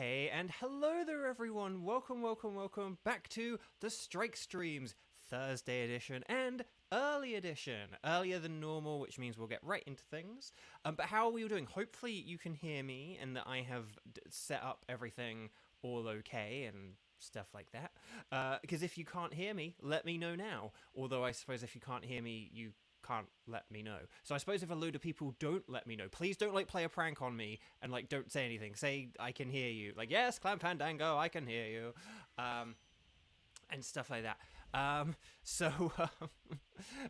Hey and hello there everyone, welcome back to the Strike Streams Thursday edition and early edition. Earlier than normal, which means we'll get right into things. But how are we all doing? Hopefully you can hear me and that I have set up everything all okay and stuff like that. Because if you can't hear me, let me know now. Although I suppose if you can't hear me, you can't let me know. So I suppose if a load of people don't let me know, please don't play a prank on me and don't say anything. Say I can hear you. Yes, Clan Fandango, I can hear you. And stuff like that.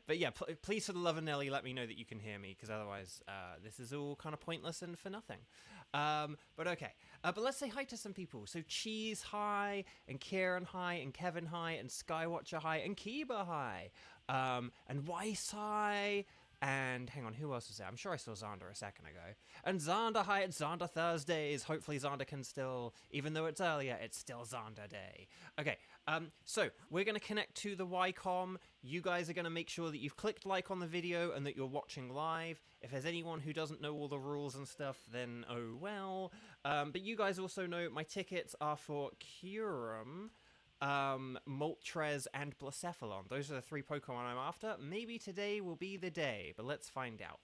But yeah, please for the love of Nelly, let me know that you can hear me, because otherwise this is all kind of pointless and for nothing. But okay. But let's say hi to some people. So Cheese hi, and Kieran hi, and Kevin hi, and Skywatcher hi, and Kiba hi, and Weiss hi. And hang on, who else was there? I'm sure I saw Xander a second ago. And Xander, hi, it's Xander Thursdays. Hopefully Xander can still, even though it's earlier, it's still Xander Day. Okay, so we're going to connect to the YCOM. You guys are going to make sure that you've clicked like on the video and that you're watching live. If there's anyone who doesn't know all the rules and stuff, then oh well. But you guys also know my tickets are for Kyurem, Moltres, and Blacephalon. Those are the three Pokemon I'm after. Maybe today will be the day, but let's find out.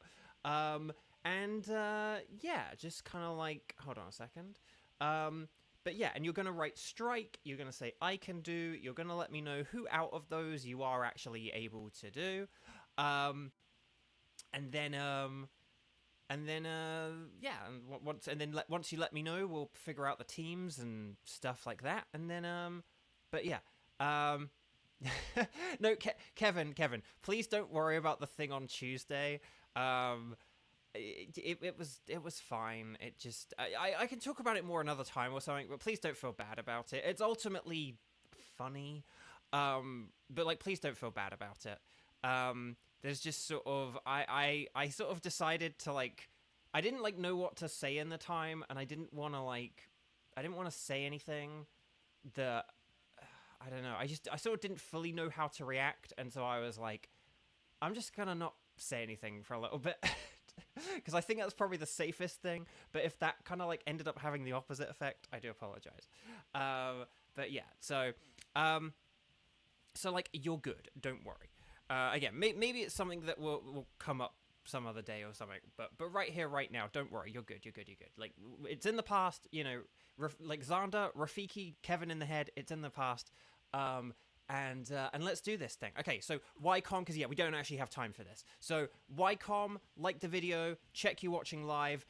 Yeah, just kind of hold on a second. But yeah, and you're going to write strike, you're going to say I can do, you're going to let me know who out of those you are actually able to do. Yeah, and once you let me know, we'll figure out the teams and stuff like that, and then but yeah, no, Kevin, please don't worry about the thing on Tuesday. It was fine. It just, I can talk about it more another time or something, but please don't feel bad about it. It's ultimately funny, but please don't feel bad about it. There's just sort of, I sort of decided to I didn't know what to say in the time, and I didn't want to say anything that, I don't know, I sort of didn't fully know how to react, and so I was like, I'm just gonna not say anything for a little bit, because I think that's probably the safest thing, but if that kind of ended up having the opposite effect, I do apologize. But yeah, so you're good, don't worry. Again, maybe it's something that will come up some other day or something, but right here, right now, don't worry, you're good. It's in the past, you know, Xander, Rafiki, Kevin in the head, it's in the past, and let's do this thing. Okay, so YCOM, because yeah, we don't actually have time for this. So YCOM, like the video, check you watching live.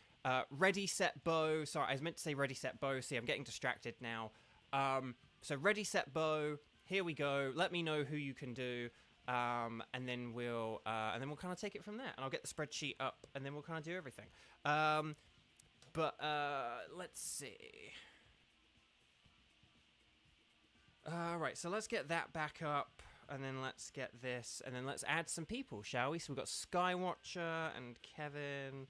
Ready, set, bow. Sorry, I was meant to say ready, set, bow. See, I'm getting distracted now. So ready, set, bow. Here we go. Let me know who you can do. And then we'll kind of take it from there, and I'll get the spreadsheet up, and then we'll kind of do everything. Let's see. Right, so let's get that back up, and then let's get this, and then let's add some people, shall we? So we've got Skywatcher and Kevin,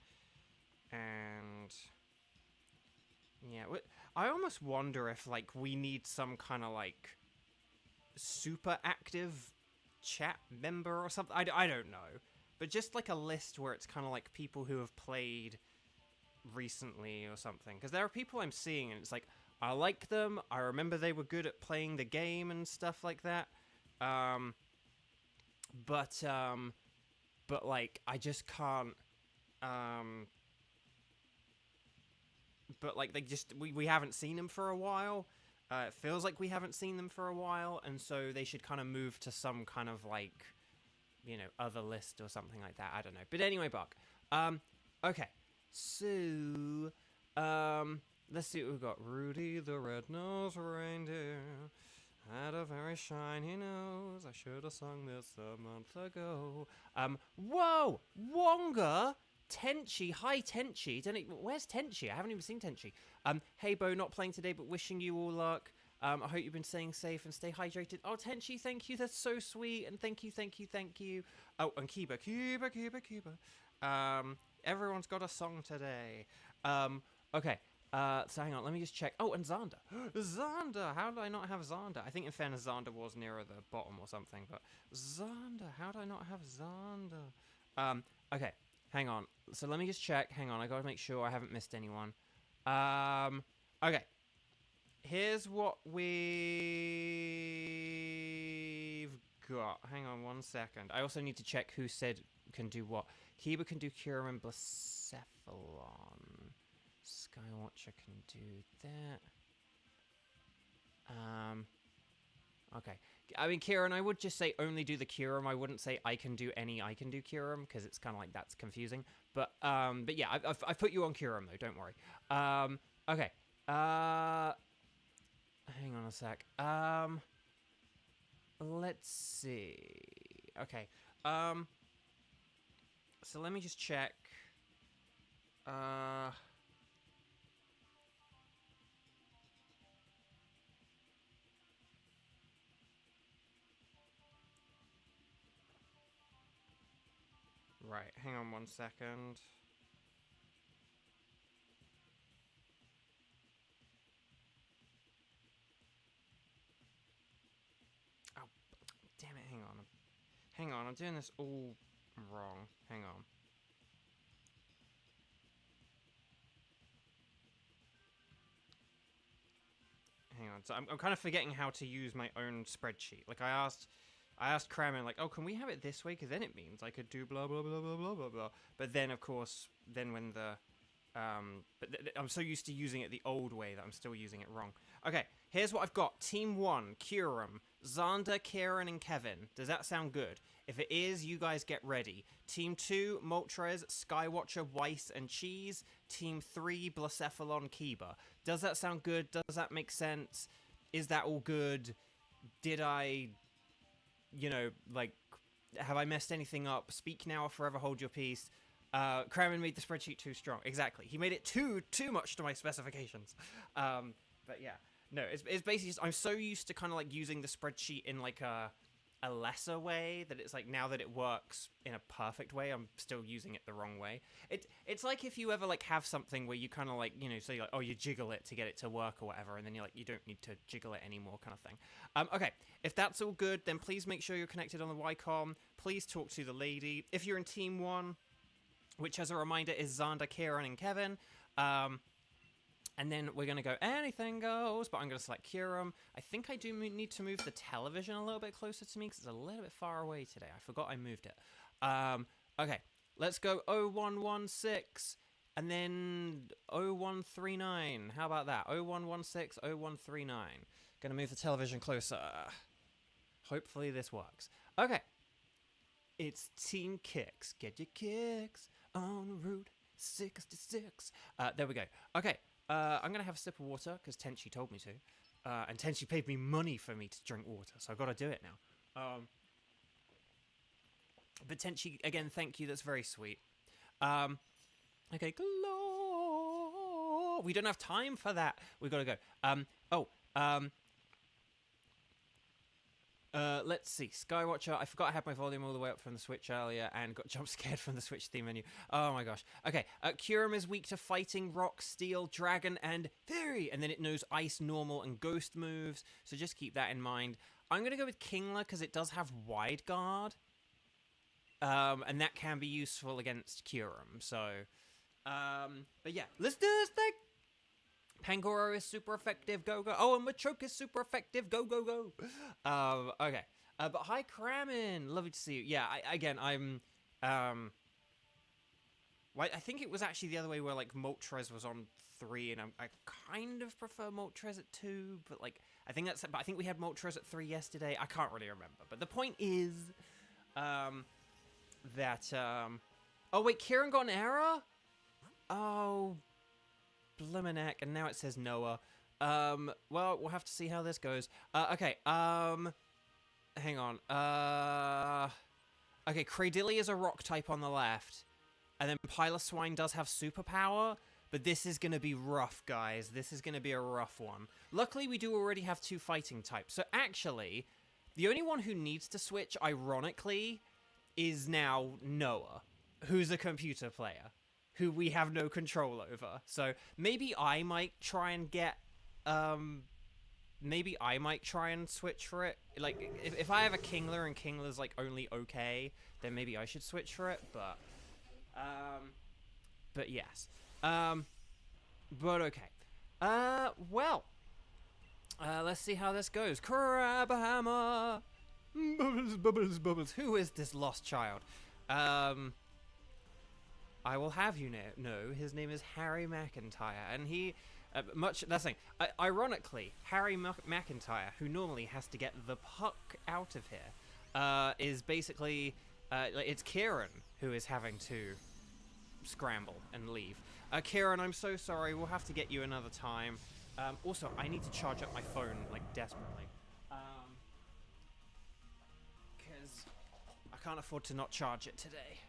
and yeah, I almost wonder if we need some kind of super active chat member or something. I don't know, but just a list where it's kind of people who have played recently or something, because there are people I'm seeing and it's I like them, I remember they were good at playing the game and stuff like that, but I just can't, but they just, we haven't seen them for a while. It feels like we haven't seen them for a while, and so they should kind of move to some kind of you know, other list or something like that. I don't know. But anyway, Buck. Okay. So, let's see what we've got. Rudy the red-nosed reindeer had a very shiny nose. I should have sung this a month ago. Whoa! Wonga! Tenchi, hi Tenchi. Where's Tenchi? I haven't even seen Tenchi. Hey Bo, not playing today, but wishing you all luck. I hope you've been staying safe and stay hydrated. Oh, Tenchi, thank you. That's so sweet. And thank you. Oh, and Kiba. Everyone's got a song today. Okay. So hang on, let me just check. Oh, and Xander. Xander! How did I not have Xander? I think in fairness, Xander was nearer the bottom or something, but Xander, how did I not have Xander? Okay. Hang on. So let me just check. Hang on. I gotta make sure I haven't missed anyone. Okay. here's what we've got. Hang on 1 second. I also need to check who said can do what. Kiba can do Kyurem and Blacephalon. Skywatcher can do that. Okay. I mean, Kieran, I would just say only do the Kyurem. I wouldn't say I can do Kyurem, because it's kind of like that's confusing. But yeah, I've put you on Kyurem, though. Don't worry. Okay. Hang on a sec. Let's see. Okay. So let me just check. Right, hang on 1 second. Oh, damn it, hang on. Hang on, I'm doing this all wrong. Hang on. Hang on, so I'm kind of forgetting how to use my own spreadsheet. Like, I asked Kramer, like, oh, can we have it this way? Because then it means I could do blah, blah, blah, blah, blah, blah, blah. But then, of course, then when the... I'm so used to using it the old way that I'm still using it wrong. Okay, here's what I've got. Team 1, Kyurem, Xander, Kieran, and Kevin. Does that sound good? If it is, you guys get ready. Team 2, Moltres, Skywatcher, Weiss, and Cheese. Team 3, Blacephalon, Kiba. Does that sound good? Does that make sense? Is that all good? Did I... You know, like, have I messed anything up? Speak now or forever hold your peace. Kramen made the spreadsheet too strong. Exactly. He made it too much to my specifications. But yeah. No, it's basically just, I'm so used to kind of like using the spreadsheet in like a lesser way that it's like now that it works in a perfect way, I'm still using it the wrong way. It's like if you ever like have something where you kind of like, you know, say like, oh, you jiggle it to get it to work or whatever, and then you're like, you don't need to jiggle it anymore kind of thing. Okay, if that's all good, then please make sure you're connected on the Wycom. Please talk to the lady. If you're in Team 1, which as a reminder is Xander, Kieran, and Kevin, and then we're going to go anything goes, but I'm going to select Kyurem. I think I do need to move the television a little bit closer to me because it's a little bit far away today. I forgot I moved it. Okay, let's go 0116 and then 0139. How about that? 0116, 0139. Going to move the television closer. Hopefully this works. Okay. It's Team Kicks. Get your kicks on Route 66. There we go. Okay. I'm going to have a sip of water, because Tenchi told me to. And Tenchi paid me money for me to drink water, so I've got to do it now. But Tenchi, again, thank you. That's very sweet. Okay, glow. We don't have time for that. We've got to go. Let's see. Skywatcher. I forgot I had my volume all the way up from the Switch earlier and got jump scared from the Switch theme menu. Oh my gosh. Okay. Kyurem is weak to fighting, rock, steel, dragon, and fairy. And then it knows ice, normal, and ghost moves. So just keep that in mind. I'm going to go with Kingler because it does have wide guard. And that can be useful against Kyurem. So, but yeah. Let's do this thing. Pangoro is super effective, go, go. Oh, and Machoke is super effective, go, go, go. Okay. But hi, Kramen. Lovely to see you. Yeah, I'm, well, I think it was actually the other way where, like, Moltres was on 3, and I kind of prefer Moltres at 2, but, like, I think we had Moltres at 3 yesterday. I can't really remember. But the point is, that, oh, wait, Kieran got an error? Oh, Bliminek, and now it says Noah. Well, we'll have to see how this goes. Okay, hang on. Okay, Cradilly is a rock type on the left, and then Piloswine does have superpower, but this is going to be rough, guys. This is going to be a rough one. Luckily, we do already have 2 fighting types, so actually, the only one who needs to switch, ironically, is now Noah, who's a computer player, who we have no control over. So maybe I might try and get, maybe I might try and switch for it. Like, if I have a Kingler and Kingler's, like, only okay, then maybe I should switch for it, but yes. But okay. Well, Let's see how this goes. Crab hammer. Bubbles, bubbles, bubbles. Who is this lost child? I will have you know, his name is Harry McIntyre, and he, that's the thing. Ironically, Harry McIntyre, who normally has to get the puck out of here, is basically, it's Kieran who is having to scramble and leave. Kieran, I'm so sorry. We'll have to get you another time. Also, I need to charge up my phone, like, desperately. Because I can't afford to not charge it today.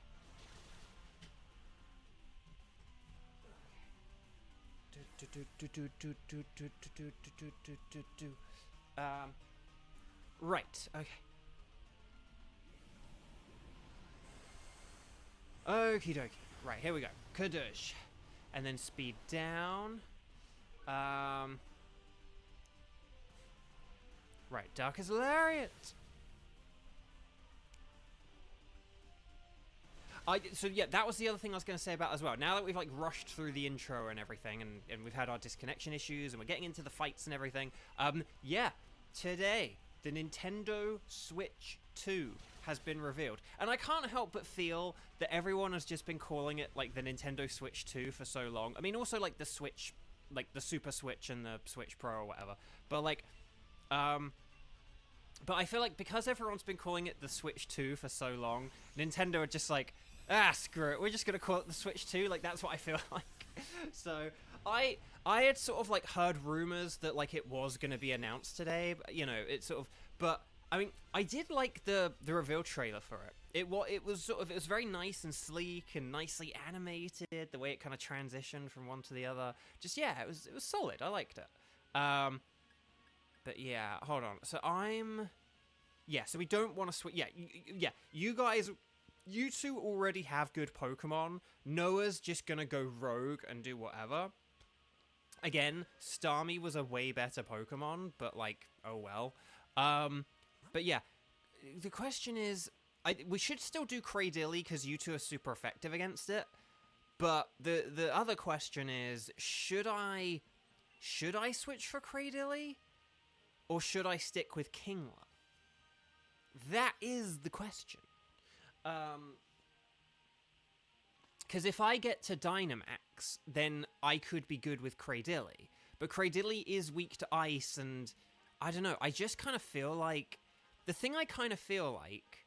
Right, okay. Okie dokie. Right, here we go. Kadush. And then speed down. Right, Darkest Lariat. So yeah, that was the other thing I was going to say about as well. Now that we've like rushed through the intro and everything, and we've had our disconnection issues, and we're getting into the fights and everything. Yeah, today the Nintendo Switch 2 has been revealed, and I can't help but feel that everyone has just been calling it like the Nintendo Switch 2 for so long. I mean, also like the Switch, like the Super Switch and the Switch Pro or whatever. But like, but I feel like because everyone's been calling it the Switch 2 for so long, Nintendo are just like, screw it, we're just gonna call it the Switch 2. Like, that's what I feel like. So I had sort of like heard rumors that like it was gonna be announced today, but you know, it's sort of, but I mean, I did like the reveal trailer for it. It was very nice and sleek and nicely animated, the way it kind of transitioned from one to the other. Just, yeah, it was solid. I liked it. But yeah, hold on. So so we don't want to switch. Yeah, you guys, you two already have good Pokemon. Noah's just gonna go rogue and do whatever. Again, Starmie was a way better Pokemon, but like, oh well. But yeah, the question is, we should still do Cradilly because you two are super effective against it. But the other question is, should I switch for Cradilly, or should I stick with Kingler? That is the question. Because if I get to Dynamax, then I could be good with Cradilly. But Cradilly is weak to ice, and I don't know. I just kind of feel like, the thing I kind of feel like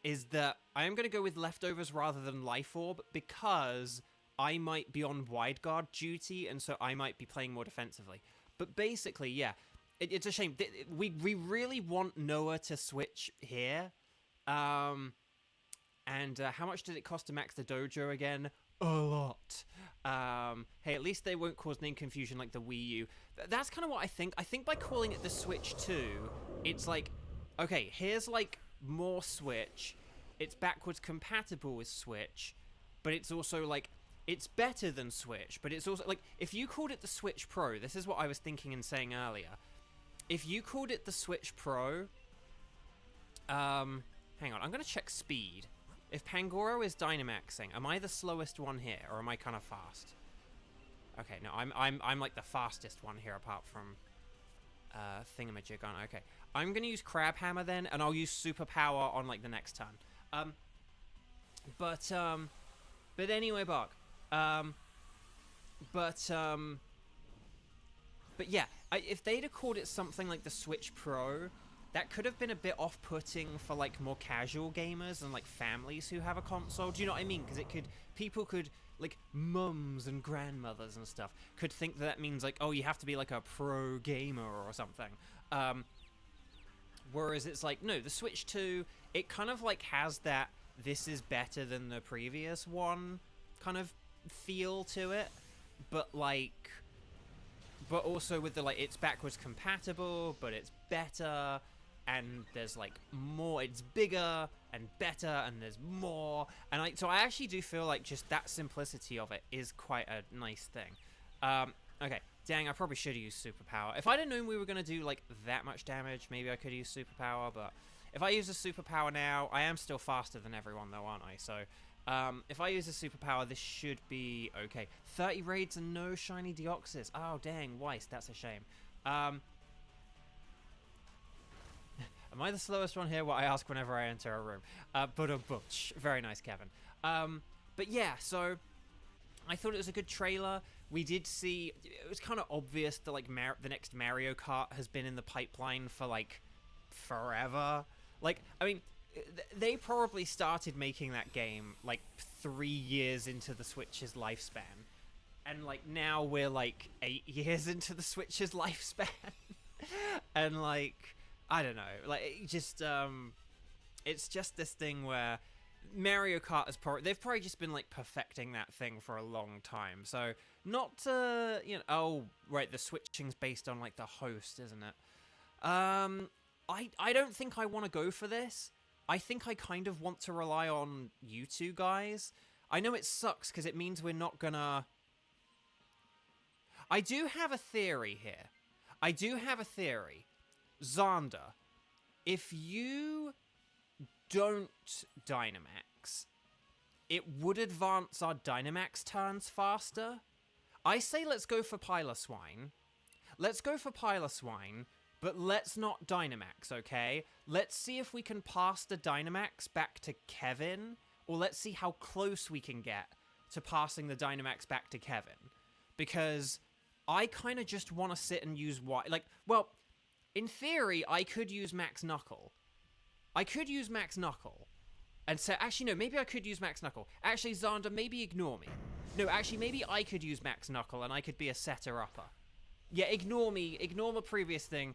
is that I am going to go with Leftovers rather than Life Orb, because I might be on wide guard duty, and so I might be playing more defensively. But basically, yeah, it's a shame. We really want Noah to switch here. And how much did it cost to max the dojo again? A lot. Hey, at least they won't cause name confusion like the Wii U. That's kind of what I think. I think by calling it the Switch 2, it's like, okay, here's like more Switch. It's backwards compatible with Switch, but it's also like, it's better than Switch, but it's also like, if you called it the Switch Pro, this is what I was thinking and saying earlier. If you called it the Switch Pro, hang on, I'm gonna check speed. If Pangoro is Dynamaxing, am I the slowest one here, or am I kind of fast? Okay, no, I'm like the fastest one here, apart from Thingamajig on. Okay, I'm gonna use Crab Hammer then, and I'll use Superpower on like the next turn. But anyway, Bark. But yeah, if they'd have called it something like the Switch Pro, that could have been a bit off-putting for like more casual gamers and like families who have a console. Do you know what I mean? Because people could, like mums and grandmothers and stuff, could think that means like, oh, you have to be like a pro gamer or something. Whereas it's like, no, the Switch 2, it kind of like has that this is better than the previous one kind of feel to it, but also with the like, it's backwards compatible, but it's better. And there's like more, it's bigger and better, and there's more, and so I actually do feel like just that simplicity of it is quite a nice thing. Okay, dang, I probably should have used Superpower. If I'd have known we were gonna do like that much damage, maybe I could use Superpower, but if I use a Superpower now, I am still faster than everyone though, aren't I? So if I use a Superpower, this should be okay. 30 raids and no shiny Deoxys. Oh dang, Weiss, that's a shame. Am I the slowest one here? What I ask whenever I enter a room. Very nice, Kevin. But yeah, so I thought it was a good trailer. We did see, it was kind of obvious that like the next Mario Kart has been in the pipeline for like forever. Like, I mean, they probably started making that game like 3 years into the Switch's lifespan. And like now we're like 8 years into the Switch's lifespan. And like, I don't know, like it's just this thing where Mario Kart is they've probably just been like perfecting that thing for a long time. So not to, you know, oh right, the switching's based on like the host, isn't it? I don't think I want to go for this. I think I kind of want to rely on you two guys. I know it sucks because it means we're not gonna... I do have a theory here. I do have a theory. Xander, if you don't Dynamax, it would advance our Dynamax turns faster. I say let's go for Piloswine. Let's go for Piloswine, but let's not Dynamax, okay? Let's see if we can pass the Dynamax back to Kevin, or let's see how close we can get to passing the Dynamax back to Kevin. Because I kind of just want to sit and use well, in theory, I could use Max Knuckle. I could use Max Knuckle. And say, actually, no, maybe I could use Max Knuckle. Actually, Xander, maybe ignore me. No, actually, maybe I could use Max Knuckle and I could be a setter-upper. Yeah, ignore me. Ignore my previous thing.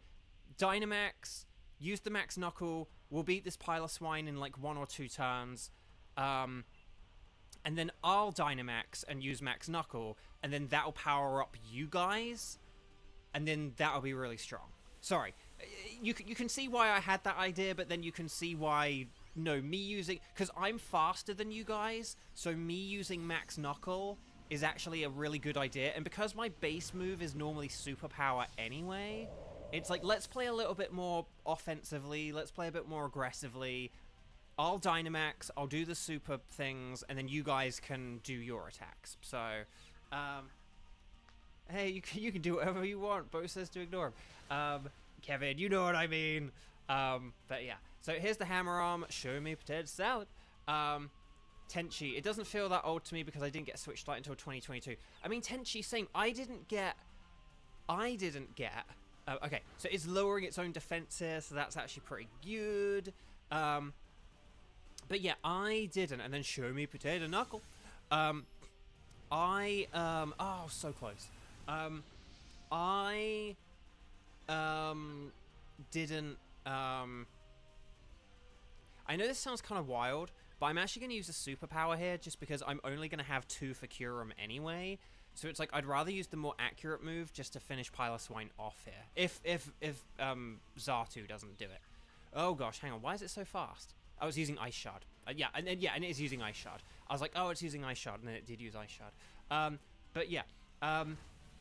Dynamax, use the Max Knuckle. We'll beat this Piloswine in like 1 or 2 turns. And then I'll Dynamax and use Max Knuckle. And then that'll power up you guys. And then that'll be really strong. Sorry. You can see why I had that idea, but then you can see why... No, me using... Because I'm faster than you guys, so me using Max Knuckle is actually a really good idea. And because my base move is normally Superpower anyway, it's like, let's play a little bit more offensively, let's play a bit more aggressively. I'll Dynamax, I'll do the super things, and then you guys can do your attacks. So, hey, you can do whatever you want. Bo says to ignore him. Kevin, you know what I mean. But yeah. So here's the hammer arm. Show me potato salad. Tenchi. It doesn't feel that old to me because I didn't get Switch Lite until 2022. I mean, Tenchi, same. I didn't get... okay, so it's lowering its own defense here, so that's actually pretty good. But yeah, I didn't. And then show me potato knuckle. Oh, so close. I didn't... I know this sounds kind of wild, but I'm actually going to use a superpower here just because I'm only going to have 2 for Kyurem anyway. So it's like I'd rather use the more accurate move just to finish Piloswine off here. If Xatu doesn't do it. Oh gosh, hang on. Why is it so fast? I was using Ice Shard. Yeah, and it is using Ice Shard. I was like, oh, it's using Ice Shard, and then it did use Ice Shard. But yeah.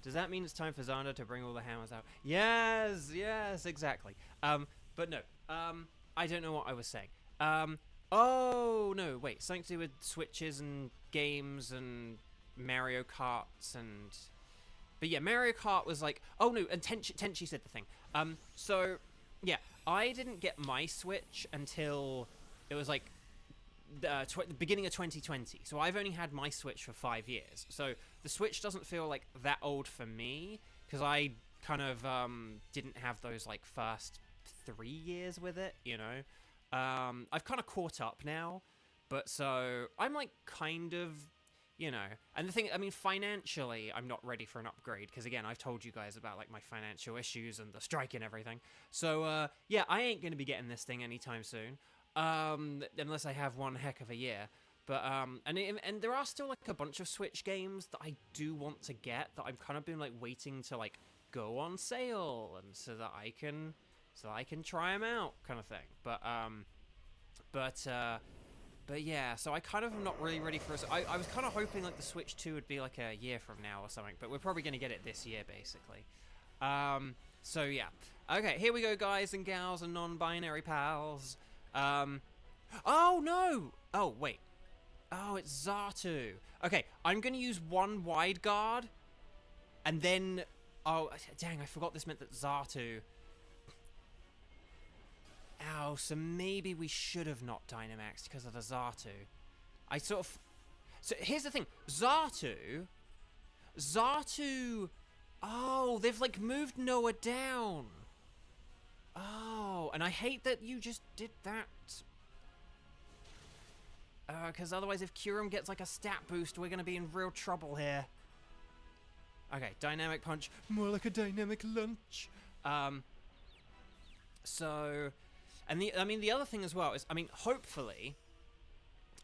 Does that mean it's time for Xander to bring all the hammers out? Yes, exactly. But no. I don't know what I was saying. Oh, no, wait. Something to do with Switches and games and Mario Karts and... But yeah, Mario Kart was like... Oh, no, and Tenchi said the thing. So, yeah, I didn't get my Switch until it was like the beginning of 2020. So I've only had my Switch for 5 years. So the Switch doesn't feel like that old for me because I kind of didn't have those like first 3 years with it, you know. I've kind of caught up now, but so I'm like kind of, you know, and the thing, I mean, financially, I'm not ready for an upgrade because again, I've told you guys about like my financial issues and the strike and everything. So, yeah, I ain't going to be getting this thing anytime soon, unless I have one heck of a year. But, and there are still like a bunch of Switch games that I do want to get that I've kind of been like waiting to like go on sale and so that I can try them out, kind of thing. But yeah, so I kind of am not really ready for I was kind of hoping like the Switch 2 would be like a year from now or something, but we're probably going to get it this year, basically. So yeah. Okay, here we go, guys and gals and non-binary pals. Oh, no! Oh, wait. Oh, it's Xatu. Okay, I'm going to use 1 wide guard, and then... Oh, dang, I forgot this meant that Xatu... Oh, so maybe we should have not Dynamaxed because of the Xatu. I sort of... So here's the thing. Xatu... Oh, they've, like, moved Noah down. Oh, and I hate that you just did that. Because otherwise if Kyurem gets, like, a stat boost, we're going to be in real trouble here. Okay, Dynamic Punch. More like a Dynamic Lunch. So... And the other thing as well is, I mean, hopefully,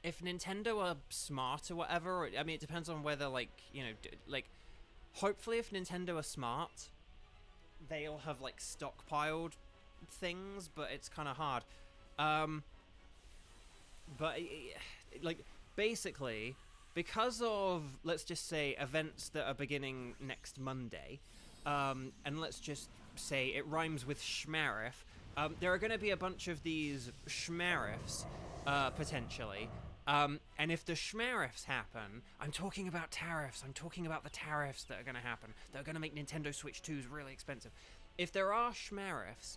if Nintendo are smart or whatever, I mean, it depends on whether, like, you know, like, hopefully if Nintendo are smart, they'll have, like, stockpiled things, but it's kind of hard. But, like, basically, because of, let's just say, events that are beginning next Monday, and let's just say it rhymes with Schmarif, there are going to be a bunch of these Schmarifs, potentially. And if the Schmarifs happen, I'm talking about tariffs. I'm talking about the tariffs that are going to happen. That are going to make Nintendo Switch 2s really expensive. If there are Schmarifs,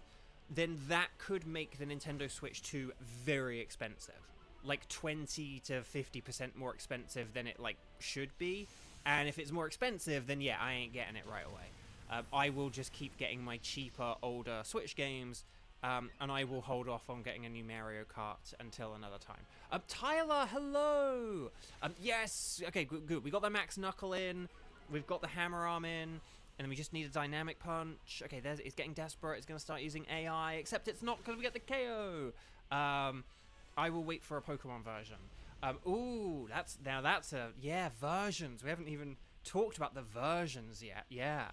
then that could make the Nintendo Switch 2 very expensive. Like 20 to 50% more expensive than it, like, should be. And if it's more expensive, then yeah, I ain't getting it right away. I will just keep getting my cheaper, older Switch games, and I will hold off on getting a new Mario Kart until another time. Tyler, hello! Yes! Okay, good. We got the Max Knuckle in, we've got the Hammer Arm in, and then we just need a Dynamic Punch. Okay, it's getting desperate, it's going to start using AI, except it's not because we get the KO! I will wait for a Pokemon version. Ooh, that's versions. We haven't even talked about the versions yet, yeah.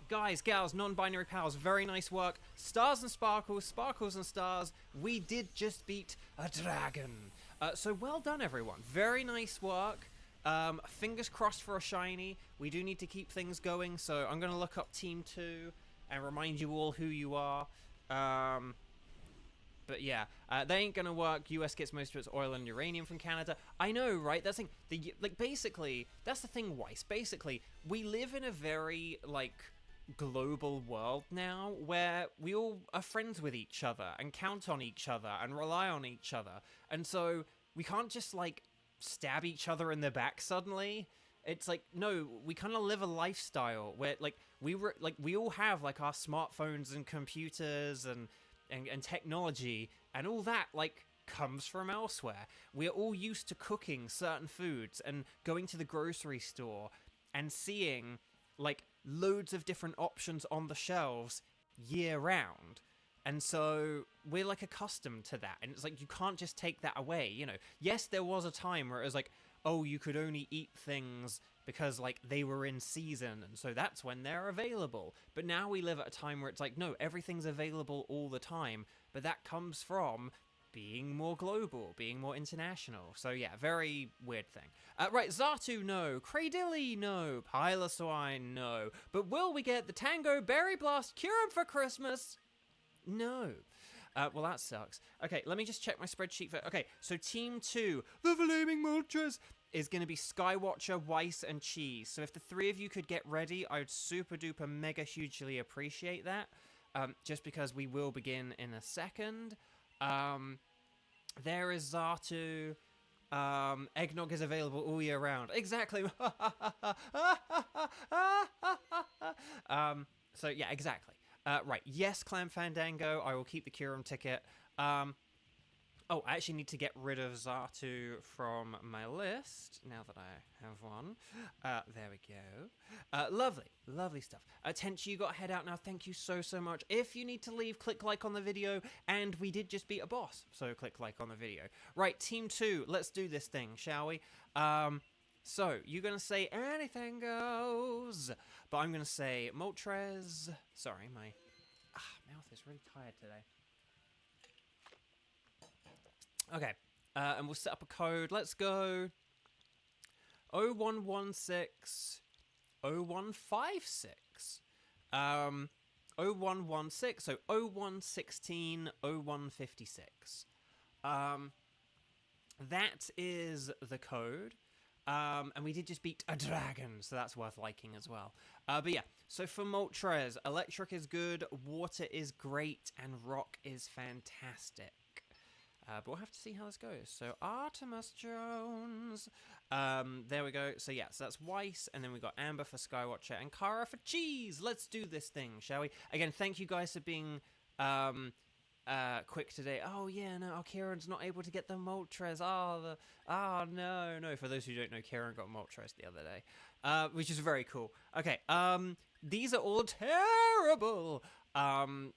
Guys, gals, non-binary pals, very nice work. Stars and sparkles, sparkles and stars. We did just beat a dragon. So well done, everyone. Very nice work. Fingers crossed for a shiny. We do need to keep things going, so I'm going to look up Team 2 and remind you all who you are. But yeah, they ain't going to work. US gets most of its oil and uranium from Canada. I know, right? That's like basically, that's the thing, Weiss. Basically, we live in a very, like, global world now where we all are friends with each other and count on each other and rely on each other, and so we can't just, like, stab each other in the back suddenly. It's like, no, we kind of live a lifestyle where, like, we all have, like, our smartphones and computers and technology, and all that, like, comes from elsewhere. We're all used to cooking certain foods and going to the grocery store and seeing, like, loads of different options on the shelves year round. And so we're, like, accustomed to that. And it's like, you can't just take that away, you know. Yes, there was a time where it was like, oh, you could only eat things because, like, they were in season, and so that's when they're available. But now we live at a time where it's like, no, everything's available all the time, but that comes from being more global, being more international. So yeah, very weird thing. Right, Xatu, no. Cradilly, no. Piloswine, no. But will we get the Tango Berry Blast Kyurem for Christmas? No. Well, that sucks. Okay, let me just check my spreadsheet for... Okay, so Team 2, the Flaming Moltres, is going to be Skywatcher, Weiss, and Cheese. So if the three of you could get ready, I would super duper mega hugely appreciate that. Just because we will begin in a second. There is Xatu. Eggnog is available all year round. Exactly. So yeah, exactly. Right, yes, Clam Fandango, I will keep the Kyurem ticket. Oh, I actually need to get rid of Xatu from my list, now that I have one. There we go. Lovely, lovely stuff. Tenchi, you got to head out now, thank you so much. If you need to leave, click like on the video, and we did just beat a boss, so click like on the video. Right, Team 2, let's do this thing, shall we? So, you're going to say anything goes, but I'm going to say Moltres. Sorry, my mouth is really tired today. Okay, and we'll set up a code. Let's go 0116 0156. 0116, so 0116 0156. That is the code. And we did just beat a dragon, so that's worth liking as well. But yeah, so for Moltres, electric is good, water is great, and rock is fantastic. But we'll have to see how this goes. So Artemis Jones. There we go. So yeah, so that's Weiss, and then we got Amber for Skywatcher, and Kara for Cheese. Let's do this thing, shall we? Again, thank you guys for being quick today. Oh yeah, no, Kieran's not able to get the Moltres. No. For those who don't know, Kieran got Moltres the other day, which is very cool. Okay, these are all terrible. I'm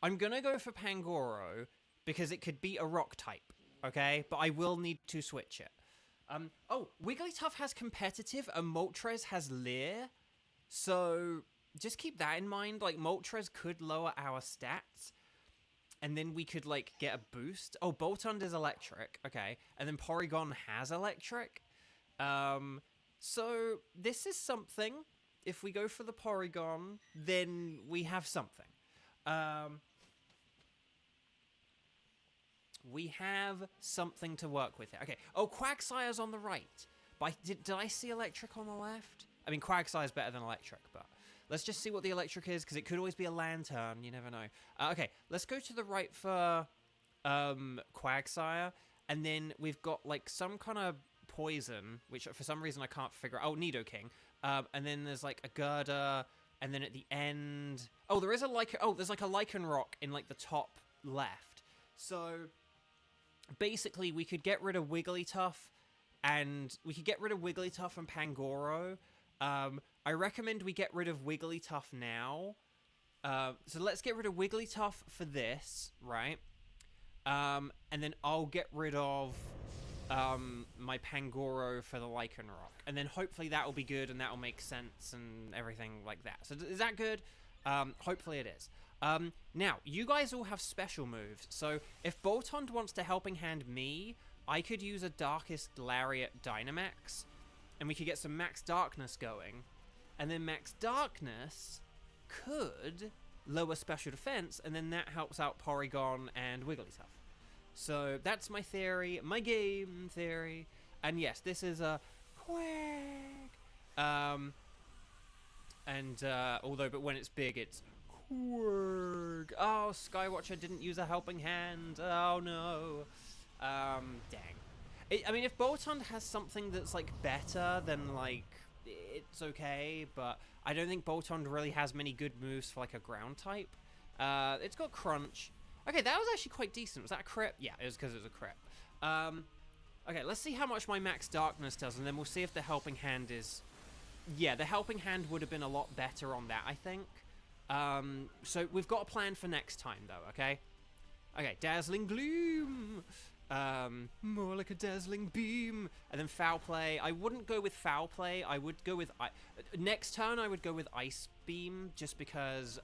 gonna go for Pangoro because it could be a rock type. Okay, but I will need to switch it. Wigglytuff has competitive, and Moltres has Leer, so just keep that in mind. Like, Moltres could lower our stats, and then we could, like, get a boost. Oh, Boltund is electric. Okay. And then Porygon has electric. So this is something. If we go for the Porygon, then we have something. We have something to work with here. Okay. Oh, Quagsire's on the right. But did I see electric on the left? I mean, Quagsire's better than electric, but let's just see what the electric is, because it could always be a Lantern. You never know. Okay, let's go to the right for Quagsire, and then we've got like some kind of poison, which for some reason I can't figure out. Oh, Nidoking. And then there's like a Girder, and then at the end, oh, there is a there's like a Lycanroc in like the top left. So basically, we could get rid of Wigglytuff, and we could get rid of Wigglytuff and Pangoro. I recommend we get rid of Wigglytuff now. So let's get rid of Wigglytuff for this, right? And then I'll get rid of my Pangoro for the Lycanroc. And then hopefully that will be good, and that will make sense and everything like that. So is that good? Hopefully it is. Now, you guys all have special moves. So if Boltund wants to Helping Hand me, I could use a Darkest Lariat Dynamax, and we could get some Max Darkness going. And then Max Darkness could lower special defense, and then that helps out Porygon and Wigglytuff. So that's my theory, my game theory. And yes, this is a Quag. But when it's big, it's Quag. Oh, Skywatcher didn't use a Helping Hand. Oh no. Dang. I mean, if Boltund has something that's like better, then like it's okay, but I don't think Boltund really has many good moves for like a ground type. It's got Crunch. Okay, that was actually quite decent. Was that a crit? Yeah, it was because it was a crit. Okay, let's see how much my Max Darkness does, and then we'll see if the Helping Hand is... Yeah, the Helping Hand would have been a lot better on that, I think. So we've got a plan for next time, though, okay? Okay, Dazzling Gloom. More like a Dazzling Beam. And then Foul Play. I wouldn't go with Foul Play. I would go with... next turn, I would go with Ice Beam, just because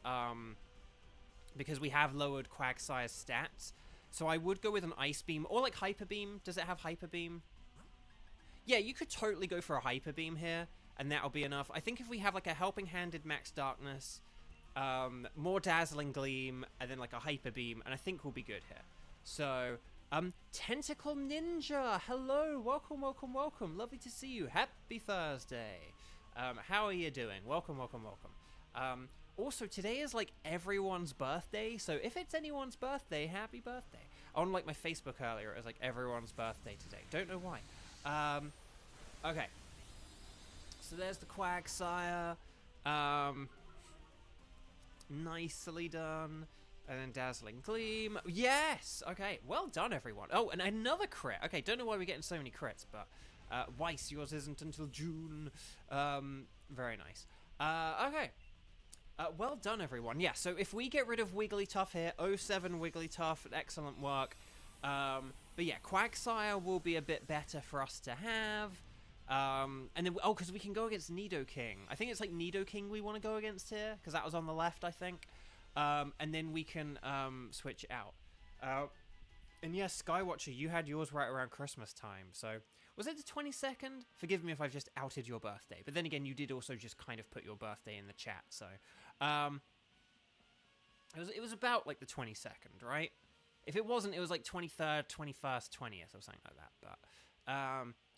we have lowered Quagsire's stats. So I would go with an Ice Beam, or like Hyper Beam. Does it have Hyper Beam? Yeah, you could totally go for a Hyper Beam here, and that'll be enough. I think if we have like a Helping Handed Max Darkness, more Dazzling Gleam, and then like a Hyper Beam, and I think we'll be good here. So, Tentacle Ninja, hello, welcome, welcome, welcome. Lovely to see you. Happy Thursday. How are you doing? Welcome, welcome, welcome. Also, today is like everyone's birthday, so if it's anyone's birthday, happy birthday. On like my Facebook earlier, it was like everyone's birthday today. Don't know why. Okay. So there's the Quagsire. Nicely done. And then Dazzling Gleam. Yes! Okay, well done, everyone. Oh, and another crit. Okay, don't know why we're getting so many crits, but Weiss, yours isn't until June. Very nice. Okay. Well done, everyone. Yeah, so if we get rid of Wigglytuff here, 07 Wigglytuff, excellent work. But yeah, Quagsire will be a bit better for us to have. And then, because we can go against Nidoking. I think it's like Nidoking we want to go against here, because that was on the left, I think. And then we can switch out. And yes, Skywatcher, you had yours right around Christmas time, so... Was it the 22nd? Forgive me if I've just outed your birthday. But then again, you did also just kind of put your birthday in the chat, so... It was about, like, the 22nd, right? If it wasn't, it was, like, 23rd, 21st, 20th, or something like that. But,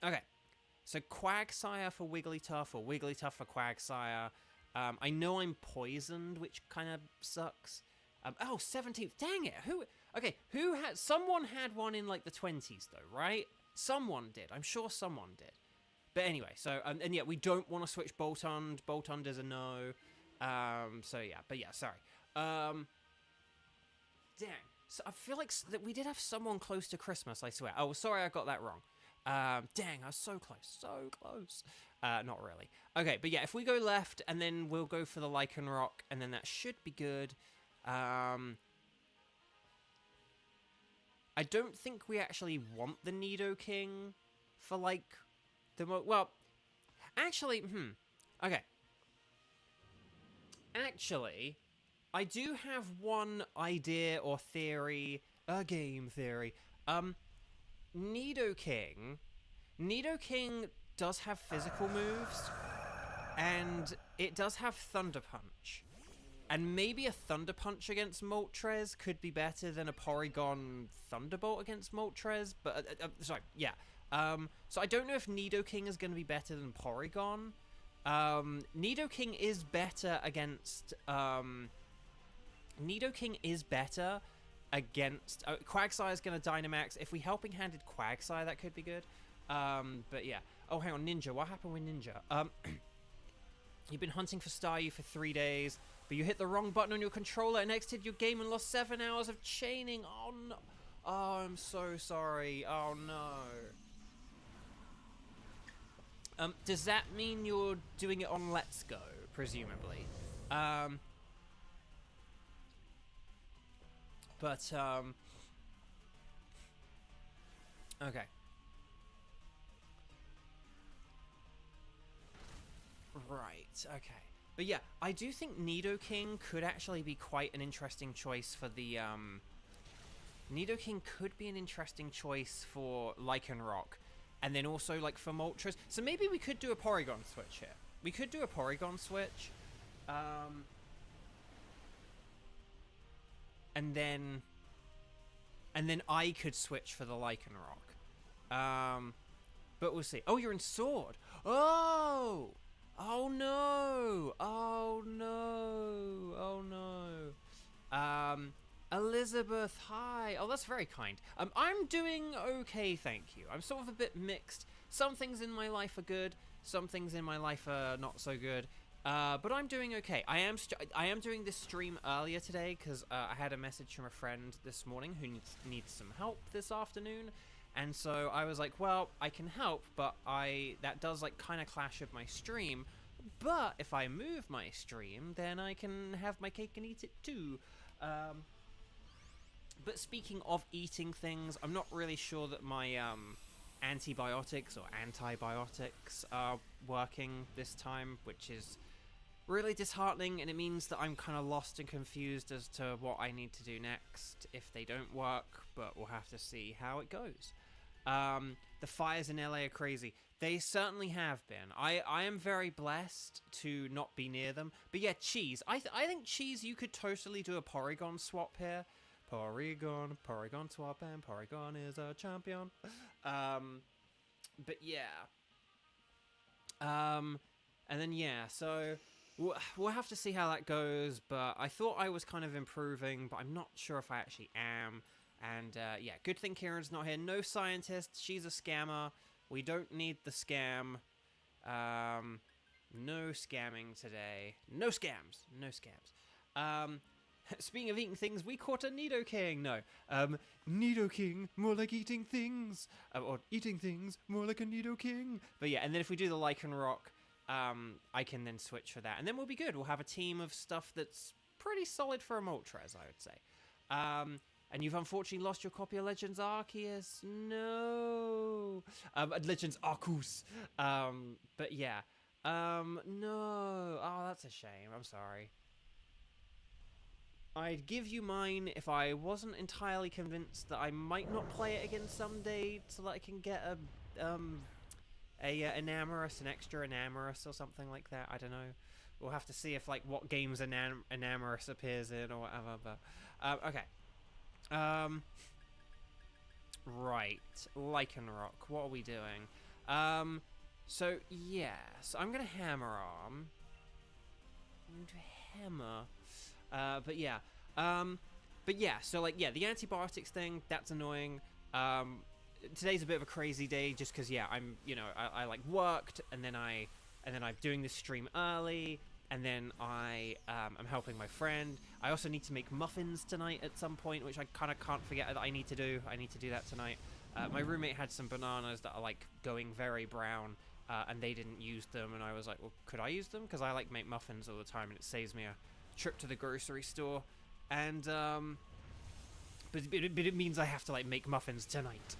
okay. So Quagsire for Wigglytuff or Wigglytuff for Quagsire. I know I'm poisoned, which kind of sucks. Oh, 17th. Dang it. Who had... Someone had one in, like, the 20s, though, right? Someone did. I'm sure someone did. But anyway, so... and yeah, we don't want to switch Boltund. Boltund is a no. So, yeah. But, yeah, sorry. Dang. So, I feel like that we did have someone close to Christmas, I swear. Oh, sorry, I got that wrong. Dang, I was so close. So close. Not really. Okay, but yeah, if we go left, and then we'll go for the Lycanroc, and then that should be good. I don't think we actually want the Nidoking for, like, well, actually, okay. Actually, I do have one idea or theory, a game theory. Nidoking does have physical moves, and it does have Thunder Punch. And maybe a Thunder Punch against Moltres could be better than a Porygon Thunderbolt against Moltres, but, sorry, yeah. So I don't know if Nidoking is going to be better than Porygon. Nidoking is better against, Quagsire is going to Dynamax. If we Helping Handed Quagsire, that could be good. But yeah. Oh, hang on, Ninja. What happened with Ninja? You've been hunting for Staryu for 3 days, but you hit the wrong button on your controller and exited your game and lost 7 hours of chaining. Oh, no. Oh, I'm so sorry. Oh, no. Does that mean you're doing it on Let's Go, presumably? Okay. Right, okay. But yeah, I do think Nidoking could actually be quite an interesting choice for the, Nidoking could be an interesting choice for Lycanroc. And then also, like, for Moltres. So maybe we could do a Porygon switch here. We could do a Porygon switch. And then I could switch for the Lycanroc. But we'll see. Oh, you're in Sword. Oh! Oh, no! Oh, no! Oh, no. Elizabeth, hi. Oh, that's very kind. I'm doing okay, thank you. I'm sort of a bit mixed. Some things in my life are good. Some things in my life are not so good. But I'm doing okay. I am doing this stream earlier today because I had a message from a friend this morning who needs some help this afternoon. And so I was like, well, I can help, but that does, like, kind of clash with my stream. But if I move my stream, then I can have my cake and eat it too. But speaking of eating things, I'm not really sure that my antibiotics or antibiotics are working this time, which is really disheartening, and it means that I'm kind of lost and confused as to what I need to do next if they don't work, but we'll have to see how it goes. The fires in LA are crazy. They certainly have been. I am very blessed to not be near them. But yeah, Cheese. I think, Cheese, you could totally do a Porygon swap here. Porygon swap, and Porygon is a champion. But yeah. And then yeah, so we'll have to see how that goes, but I thought I was kind of improving, but I'm not sure if I actually am. And yeah, good thing Kieran's not here. No scientist, she's a scammer. We don't need the scam. No scamming today. No scams. No scams. Speaking of eating things, we caught a Nidoking. No. Nidoking, more like eating things. Or eating things, more like a Nidoking. But yeah, and then if we do the Lycanroc, I can then switch for that. And then we'll be good. We'll have a team of stuff that's pretty solid for a Moltres, I would say. And you've unfortunately lost your copy of Legends Arceus. No. Legends Arceus. But yeah. No. Oh, that's a shame. I'm sorry. I'd give you mine if I wasn't entirely convinced that I might not play it again someday, so that I can get a Enamorous, an extra Enamorous or something like that. I don't know. We'll have to see if, like, what games Enamorous appears in or whatever. But okay. Right. Lycanroc. What are we doing? So, yeah. So, I'm going to hammer arm. I'm going to hammer. But yeah. But yeah, so, like, yeah, the antibiotics thing, that's annoying. Today's a bit of a crazy day just because, yeah, I'm, you know, I like, worked, and then I'm doing this stream early, and then I'm helping my friend. I also need to make muffins tonight at some point, which I kind of can't forget that I need to do. I need to do that tonight. My roommate had some bananas that are, like, going very brown, and they didn't use them, and I was like, well, could I use them? Because I, like, make muffins all the time, and it saves me a trip to the grocery store. And, but it means I have to, like, make muffins tonight.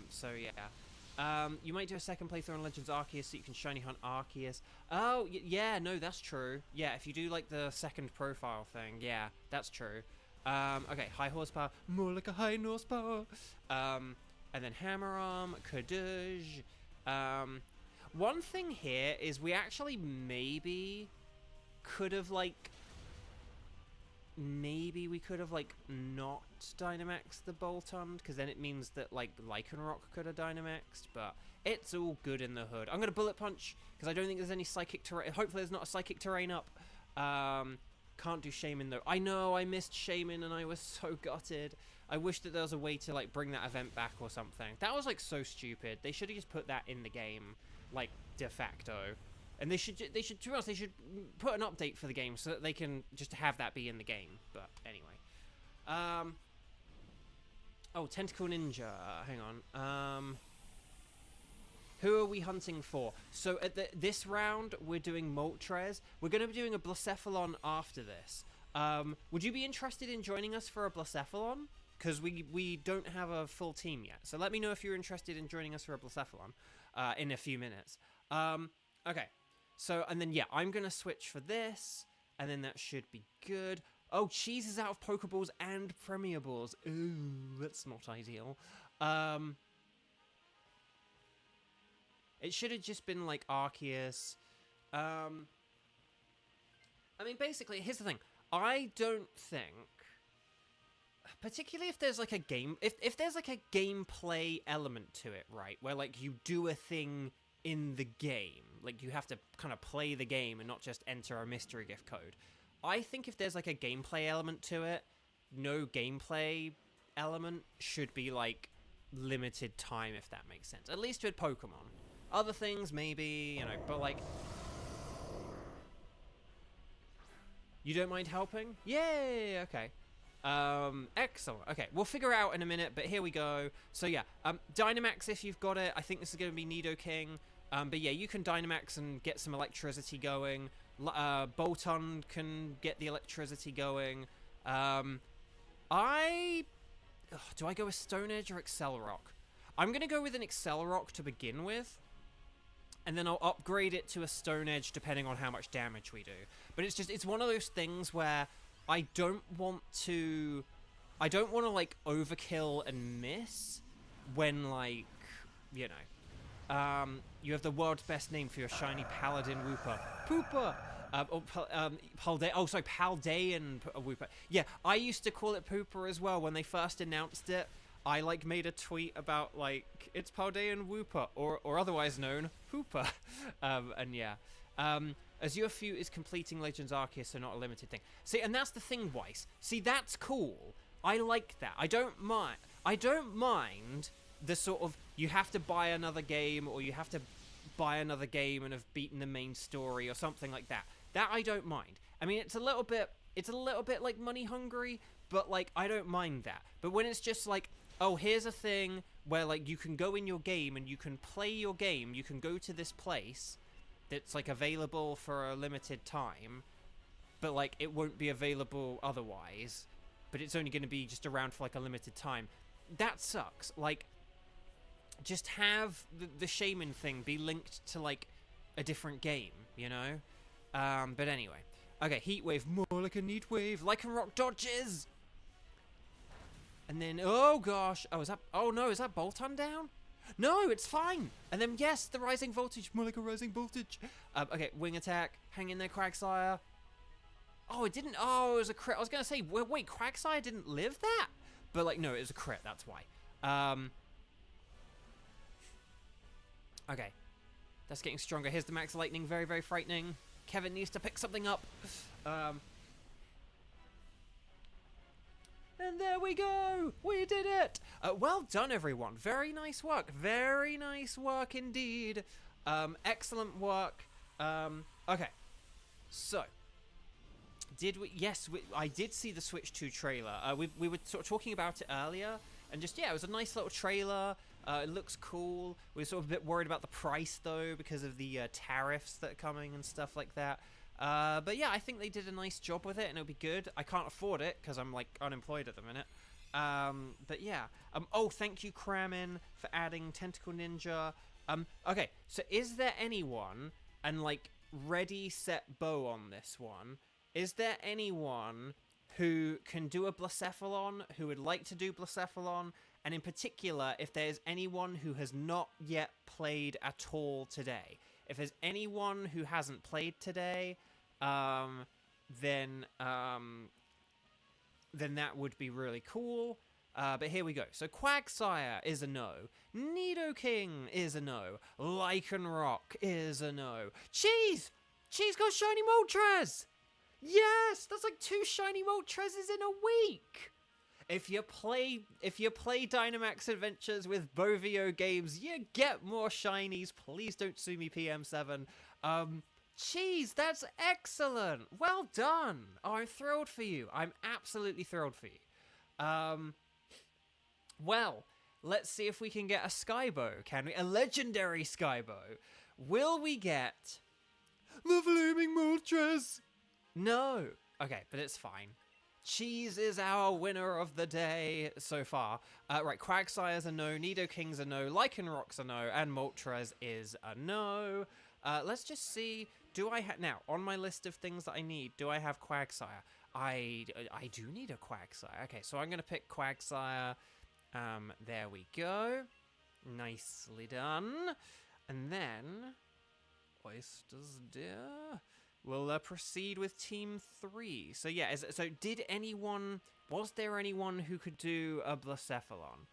So, yeah. You might do a second playthrough on Legends Arceus so you can shiny hunt Arceus. Oh, yeah, no, that's true. Yeah, if you do, like, the second profile thing, yeah, that's true. Okay, high horsepower, more like a high horsepower. And then hammer arm, Kadoosh. One thing here is we actually maybe could have, like, not Dynamaxed the Boltund, because then it means that, like, Lycanroc could have Dynamaxed, but it's all good in the hood. I'm going to Bullet Punch, because I don't think there's any Psychic Terrain. Hopefully there's not a Psychic Terrain up. Can't do Shaman, though. I know, I missed Shaman, and I was so gutted. I wish that there was a way to, like, bring that event back or something. That was, like, so stupid. They should have just put that in the game, like, de facto. And they should, to be honest, they should put an update for the game so that they can just have that be in the game. But anyway. Oh, Tentacle Ninja. Hang on. Who are we hunting for? So at this round, we're doing Moltres. We're going to be doing a Blacephalon after this. Would you be interested in joining us for a Blacephalon? Because we don't have a full team yet. So let me know if you're interested in joining us for a Blacephalon in a few minutes. Okay. So, and then, yeah, I'm going to switch for this, and then that should be good. Oh, Cheese is out of Pokeballs and Premier Balls. Ooh, that's not ideal. It should have just been, like, Arceus. I mean, basically, here's the thing. I don't think, particularly if there's, like, a game, if there's, like, a gameplay element to it, right, where, like, you do a thing in the game, like you have to kind of play the game and not just enter a mystery gift code. I think if there's like a gameplay element to it, no gameplay element should be like limited time, if that makes sense. At least with Pokemon. Other things maybe, you know, but like, you don't mind helping? Yay, okay. Excellent. Okay, we'll figure it out in a minute, but here we go. So yeah, Dynamax if you've got it. I think this is going to be Nidoking. But yeah, you can Dynamax and get some electricity going. Boltund can get the electricity going. Do I go with Stone Edge or Accelerock? I'm going to go with an Accelerock to begin with. And then I'll upgrade it to a Stone Edge depending on how much damage we do. But it's one of those things where I don't want to, like, overkill and miss when, like, you know. You have the world's best name for your shiny Paladin Wooper. Pooper! Paldean Wooper. Yeah, I used to call it Pooper as well when they first announced it. I, like, made a tweet about, like, it's Paldean Wooper, or otherwise known, Pooper. And yeah. Azure Few is completing Legends Arceus, so not a limited thing. See, and that's the thing, Weiss. See, that's cool. I like that. I don't mind the sort of, you have to buy another game, or you have to buy another game and have beaten the main story, or something like that. That I don't mind. I mean, it's a little bit like money hungry, but like, I don't mind that. But when it's just like, oh, here's a thing where like you can go in your game and you can play your game, you can go to this place that's like available for a limited time, but like it won't be available otherwise, but it's only going to be just around for like a limited time. That sucks. Like, just have the Shaman thing be linked to like a different game, you know? But anyway. Okay, Heat Wave, more like a Neat Wave. Lycanroc dodges! And then, oh gosh. Oh no, is that Boltund down? No, it's fine. And then, yes, the Rising Voltage, more like a Rising Voltage. Okay, Wing Attack, hang in there, Quagsire. Oh, it didn't, oh, it was a crit. I was going to say, wait, Quagsire didn't live that? But like, no, it was a crit, that's why. Okay. That's getting stronger. Here's the Max Lightning. Very, very frightening. Kevin needs to pick something up. And there we go! We did it! Well done, everyone. Very nice work. Very nice work indeed. Excellent work. Okay. So, did we... Yes, I did see the Switch 2 trailer. We were sort of talking about it earlier. And just, yeah, it was a nice little trailer. It looks cool. We were sort of a bit worried about the price, though, because of the tariffs that are coming and stuff like that. But yeah, I think they did a nice job with it, and it'll be good. I can't afford it because I'm like unemployed at the minute. But yeah. Oh, thank you, Kramin, for adding Tentacle Ninja. Okay, so is there anyone, and like ready, set, bow on this one? Is there anyone who can do a Blacephalon, who would like to do Blacephalon? And in particular, if there's anyone who has not yet played at all today. If there's anyone who hasn't played today, then that would be really cool. But here we go. So Quagsire is a no. Nidoking is a no. Lycanroc is a no. Cheese! Cheese got shiny Moltres! Yes! That's like 2 shiny Moltreses in a week! If you play Dynamax Adventures with Bovio games, you get more shinies. Please don't sue me, PM7. Cheese, that's excellent. Well done. Oh, I'm thrilled for you. I'm absolutely thrilled for you. Well, let's see if we can get a Skybow, can we? A legendary Skybow. Will we get the Flaming Moltres? No. Okay, but it's fine. Cheese is our winner of the day so far. Right, Quagsire's a no, Nidoking's a no, Lycanroc's a no, and Moltres is a no. Let's just see, do I have, now, on my list of things that I need, do I have Quagsire? I do need a Quagsire. Okay, so I'm going to pick Quagsire. There we go. Nicely done. And then, Oysters dear. We'll proceed with Team 3. So yeah, so did anyone... Was there anyone who could do a Blacephalon?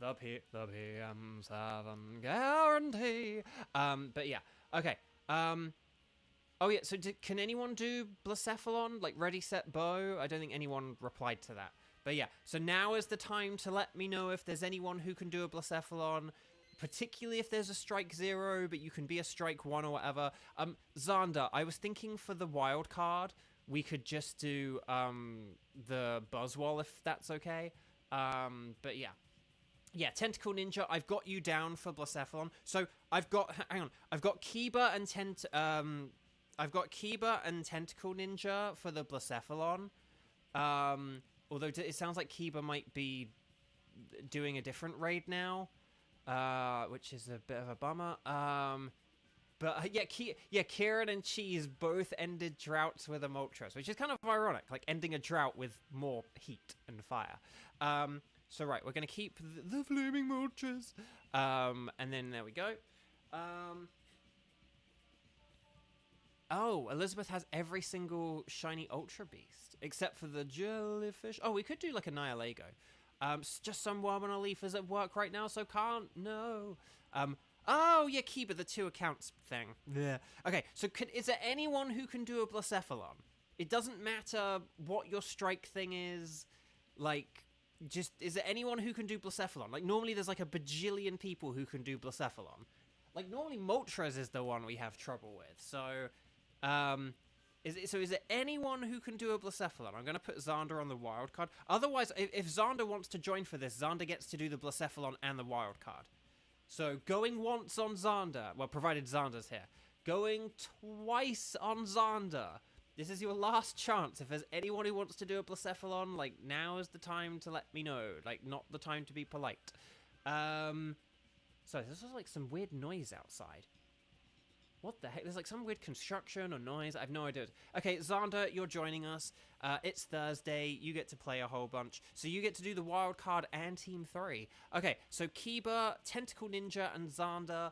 The PM7 guarantee. But yeah, okay. Oh yeah, so can anyone do Blacephalon? Like Ready, Set, Bow? I don't think anyone replied to that. But yeah, so now is the time to let me know if there's anyone who can do a Blacephalon. Particularly if there's a Strike 0, but you can be a Strike 1 or whatever. Xander, I was thinking for the wild card, we could just do the Buzzwole if that's okay. But yeah. Yeah, Tentacle Ninja, I've got you down for Blacephalon. So I've got, hang on, I've got Kiba and Tentacle Ninja for the Blacephalon. Although it sounds like Kiba might be doing a different raid now. Which is a bit of a bummer. But yeah, Kieran and Cheese both ended droughts with a Moltres, which is kind of ironic, like ending a drought with more heat and fire. So right, we're gonna keep the Flaming Moltres, and then there we go. Oh, Elizabeth has every single shiny Ultra Beast except for the Jellyfish. Oh, we could do like a Nihilego. Just some worm on a leaf is at work right now, so can't. No. Oh, yeah, Kiba, the 2 accounts thing. Yeah. Okay, so is there anyone who can do a Blacephalon? It doesn't matter what your strike thing is. Like, is there anyone who can do Blacephalon? Like, normally there's like a bajillion people who can do Blacephalon. Like, normally Moltres is the one we have trouble with. So, is there anyone who can do a Blacephalon? I'm going to put Xander on the wild card. Otherwise, if Xander wants to join for this, Xander gets to do the Blacephalon and the wild card. So going once on Xander, well, provided Xander's here. Going twice on Xander. This is your last chance. If there's anyone who wants to do a Blacephalon, like, now is the time to let me know. Like, not the time to be polite. Sorry, this was like some weird noise outside. What the heck? There's like some weird construction or noise. I have no idea. Okay, Xander, you're joining us. It's Thursday. You get to play a whole bunch. So you get to do the wild card and Team 3. Okay, so Kiba, Tentacle Ninja, and Xander.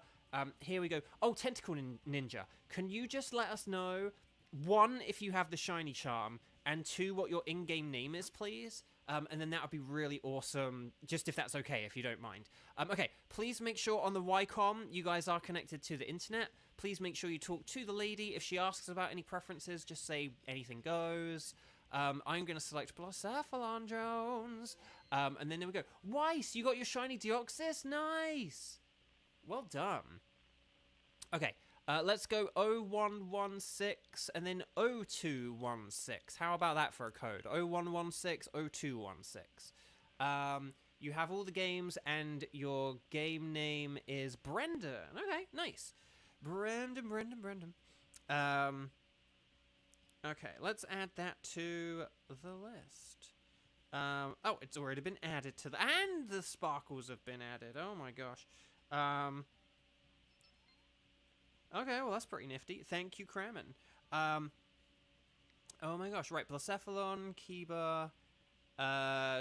Here we go. Oh, Tentacle Ninja. Can you just let us know, 1, if you have the Shiny Charm, and 2, what your in-game name is, please? And then that would be really awesome, just if that's okay, if you don't mind. Okay, please make sure on the YCOM you guys are connected to the internet. Please make sure you talk to the lady. If she asks about any preferences, just say anything goes. I'm going to select Blacephalon Jones. And then there we go. Weiss, you got your shiny Deoxys? Nice! Well done. Okay, let's go 0116 and then 0216. How about that for a code? 0116, 0216. You have all the games and your game name is Brendan. Okay, nice. Brendan. Okay, let's add that to the list. Oh, it's already been added to the... And the sparkles have been added. Oh my gosh. Okay, well, that's pretty nifty. Thank you, Kramen. Oh my gosh, right. Blacephalon, Kiba,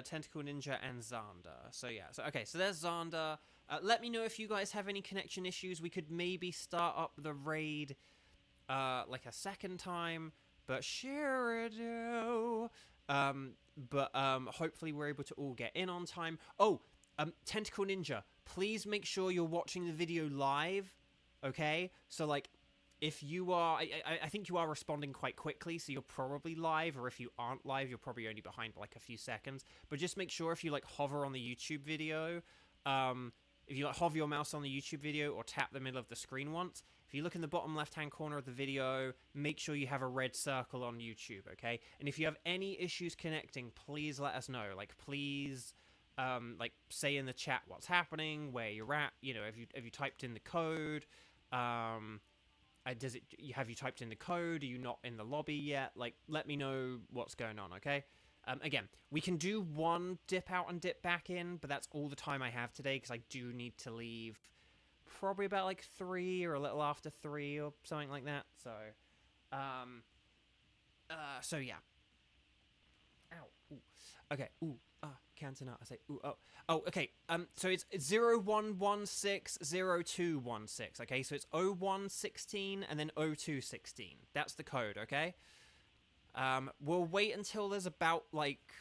Tentacle Ninja, and Xander. So yeah, okay, so there's Xander. Let me know if you guys have any connection issues. We could maybe start up the raid, like a second time, but sure do. But hopefully we're able to all get in on time. Oh, Tentacle Ninja, please make sure you're watching the video live. Okay, so like, if you are, I think you are responding quite quickly, so you're probably live, or if you aren't live, you're probably only behind like a few seconds. But just make sure if you like hover on the YouTube video, if you like hover your mouse on the YouTube video or tap the middle of the screen once, if you look in the bottom left-hand corner of the video, make sure you have a red circle on YouTube, okay? And if you have any issues connecting, please let us know. Like, please, like, say in the chat what's happening, where you're at. You know, have you typed in the code? Have you typed in the code? Are you not in the lobby yet? Like, let me know what's going on, okay? Again, we can do one dip out and dip back in, but that's all the time I have today, because I do need to leave probably about like 3 or a little after 3 or something like that. So, so yeah. Ow. Ooh. Okay. Ooh. Canton I say. Ooh. Oh. Okay. So it's 0116 0216. Okay. So it's 0116 and then 0216. That's the code. Okay. We'll wait until there's about like.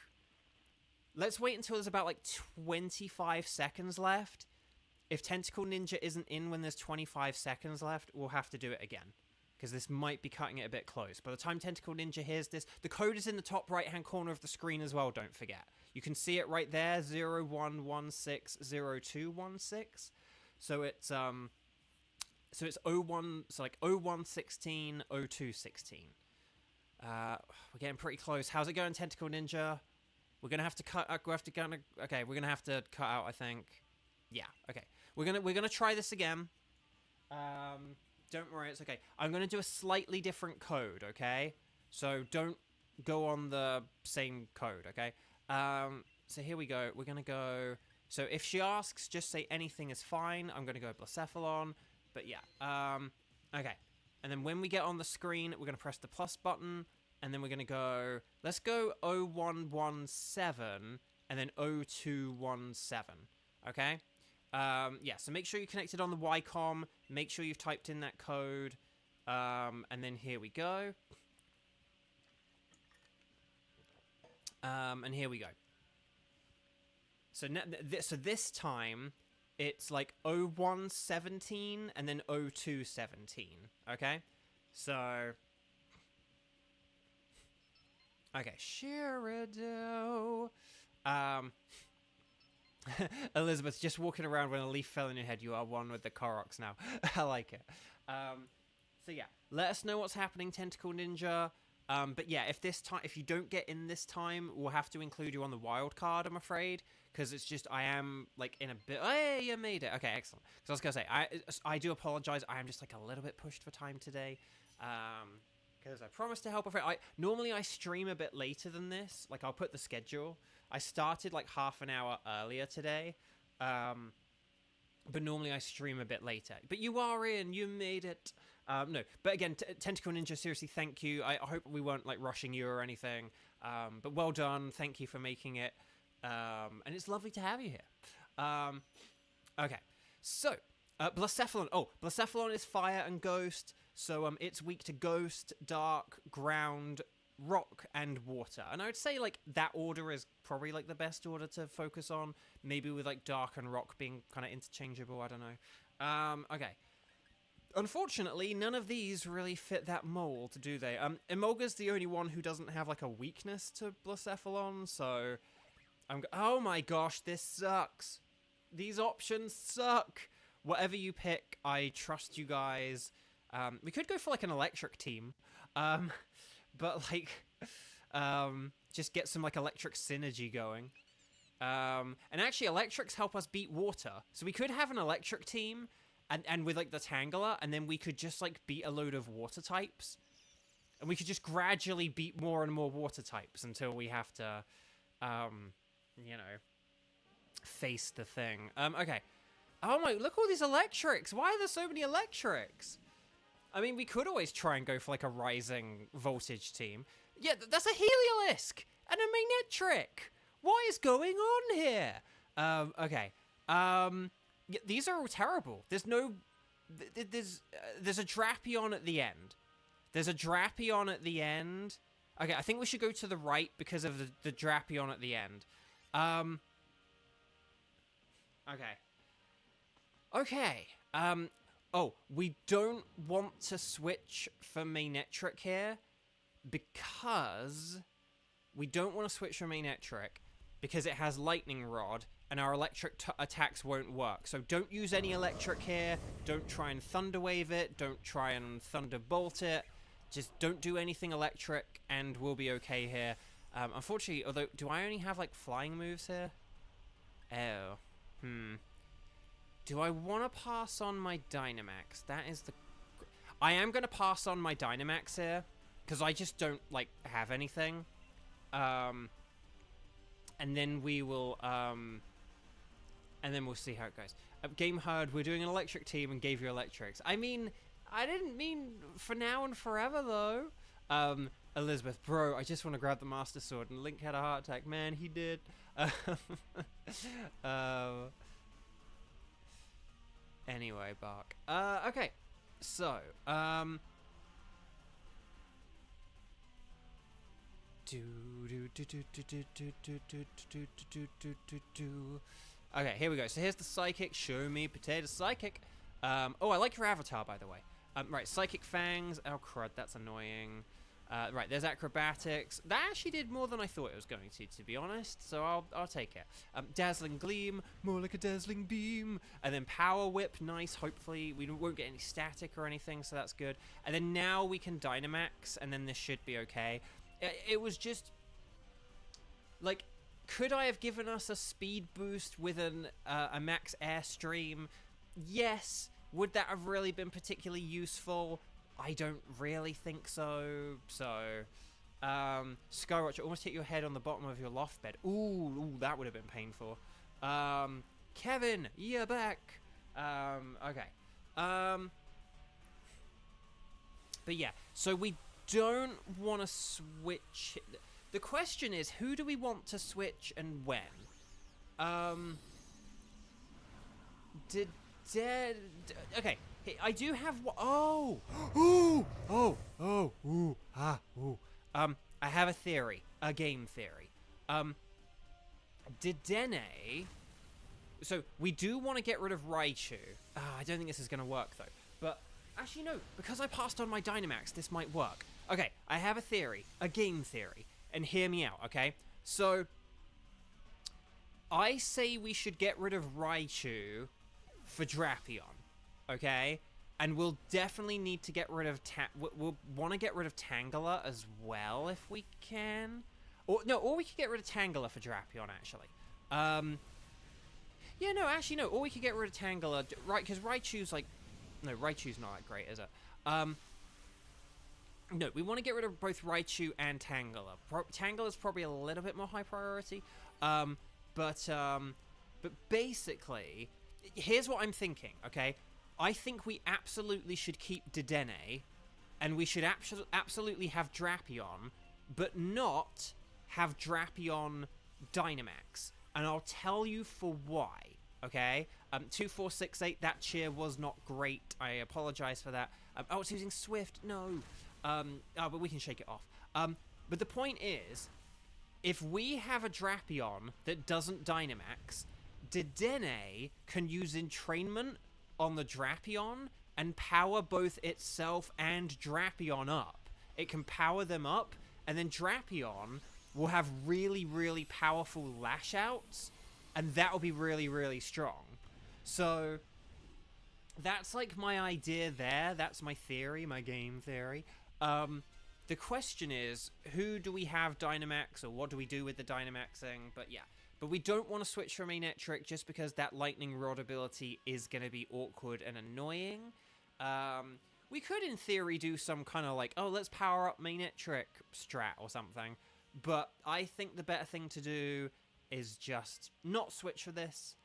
Let's wait until there's about like 25 seconds left. If Tentacle Ninja isn't in when there's 25 seconds left, we'll have to do it again. Because this might be cutting it a bit close. By the time Tentacle Ninja hears this, the code is in the top right-hand corner of the screen as well, don't forget. You can see it right there, 01160216. So it's 0116 0216. We're getting pretty close. How's it going, Tentacle Ninja? We're gonna have to cut. Okay, we're gonna have to cut out, I think. Yeah. Okay. We're gonna try this again. Don't worry, it's okay. I'm gonna do a slightly different code. Okay. So don't go on the same code. Okay. So here we go. We're gonna go. So if she asks, just say anything is fine. I'm gonna go Blacephalon. But yeah. Okay. And then when we get on the screen, we're gonna press the plus button. And then we're going to go, let's go 0117 and then 0217, okay? Yeah, so make sure you're connected on the YCOM. Make sure you've typed in that code. And then here we go. And here we go. So, so this time, it's like 0117 and then 0217, okay? So... Okay, Sherido. Elizabeth, just walking around when a leaf fell on your head, you are one with the Koroks now. I like it. So yeah, let us know what's happening, Tentacle Ninja. But yeah, if you don't get in this time, we'll have to include you on the wild card, I'm afraid, because it's just I am like in a bit. Hey, you made it. Okay, excellent. Because I was gonna say I do apologize. I am just like a little bit pushed for time today. Because I promised to help a friend. Normally I stream a bit later than this. Like, I'll put the schedule. I started like half an hour earlier today. But normally I stream a bit later. But you are in. You made it. No. But again, Tentacle Ninja, seriously, thank you. I hope we weren't like rushing you or anything. But well done. Thank you for making it. And it's lovely to have you here. Okay. So, Blacephalon. Oh, Blacephalon is fire and ghost. So it's weak to ghost, dark, ground, rock and water. And I would say, like, that order is probably, like, the best order to focus on. Maybe with, like, dark and rock being kind of interchangeable, I don't know. Okay. Unfortunately, none of these really fit that mold, do they? Emolga's the only one who doesn't have, like, a weakness to Blacephalon, so... oh my gosh, this sucks. These options suck. Whatever you pick, I trust you guys. We could go for, like, an electric team. But, like, just get some, like, electric synergy going. And actually, electrics help us beat water. So we could have an electric team, and with, like, the Tangela, and then we could just, like, beat a load of water types. And we could just gradually beat more and more water types until we have to, you know, face the thing. Okay. Oh my, look at all these electrics. Why are there so many electrics? I mean, we could always try and go for, like, a rising voltage team. Yeah, that's a Heliolisk and a Magnetric. What is going on here? Okay. Yeah, these are all terrible. There's no... There's a Drapion at the end. There's a Drapion at the end. Okay, I think we should go to the right because of the Drapion at the end. Okay. Okay. Oh, we don't want to switch for Magnetric here because we don't want to switch for Magnetric because it has Lightning Rod and our electric attacks won't work. So don't use any electric here. Don't try and Thunder Wave it. Don't try and Thunderbolt it. Just don't do anything electric and we'll be okay here. Unfortunately, although, do I only have, like, flying moves here? Oh. Do I want to pass on my Dynamax? That is the... I am going to pass on my Dynamax here, because I just don't, like, have anything. And then we will, and then we'll see how it goes. Game Herd, we're doing an electric team and gave you electrics. I mean, I didn't mean for now and forever, though. Elizabeth, bro, I just want to grab the Master Sword, and Link had a heart attack. Man, he did. Anyway, Bark. Okay. So, okay, here we go. So here's the Psychic. Show me Potato Psychic. Oh, I like your avatar, by the way. Right, Psychic Fangs. Oh, crud, that's annoying. Right, there's Acrobatics. That actually did more than I thought it was going to be honest. So I'll take it. Dazzling Gleam, more like a Dazzling Beam. And then Power Whip, nice. Hopefully we won't get any static or anything, so that's good. And then now we can Dynamax, and then this should be okay. It was just... like, could I have given us a speed boost with a max airstream? Yes. Would that have really been particularly useful? I don't really think so. So, Skywatch, almost hit your head on the bottom of your loft bed. Ooh, that would have been painful. Kevin, you're back. Okay. But yeah, so we don't want to switch. The question is, who do we want to switch and when? Okay. I do have I have a theory, a game theory. Dedenne. So we do want to get rid of Raichu. I don't think this is going to work though. But actually no, because I passed on my Dynamax, this might work. Okay, I have a theory, a game theory, and hear me out. Okay, so I say we should get rid of Raichu for Drapion. Okay, and we'll definitely need to get rid of we'll want to get rid of Tangela as well if we can, or we could get rid of Tangela for Drapion actually. Yeah, no, actually no, or we could get rid of Tangela, right? Because Raichu's like, no, Raichu's not that great, is it? No, we want to get rid of both Raichu and Tangela. Tangela's probably a little bit more high priority, but basically, here's what I'm thinking. Okay. I think we absolutely should keep Dedenne, and we should absolutely have Drapion, but not have Drapion Dynamax. And I'll tell you for why, okay? 2468, that cheer was not great. I apologize for that. Oh, it's using Swift. No. But we can shake it off. But the point is, if we have a Drapion that doesn't Dynamax, Dedenne can use entrainment on the Drapion and power both itself and Drapion up. It can power them up, and then Drapion will have really, really powerful lash outs, and that will be really, really strong. So that's like my idea there. That's my theory, my game theory. The question is, who do we have Dynamax, or what do we do with the Dynamaxing? But yeah, but we don't want to switch from Manectric just because that Lightning Rod ability is going to be awkward and annoying. We could, in theory, do some kind of like, oh, let's power up Manectric strat or something. But I think the better thing to do is just not switch for this.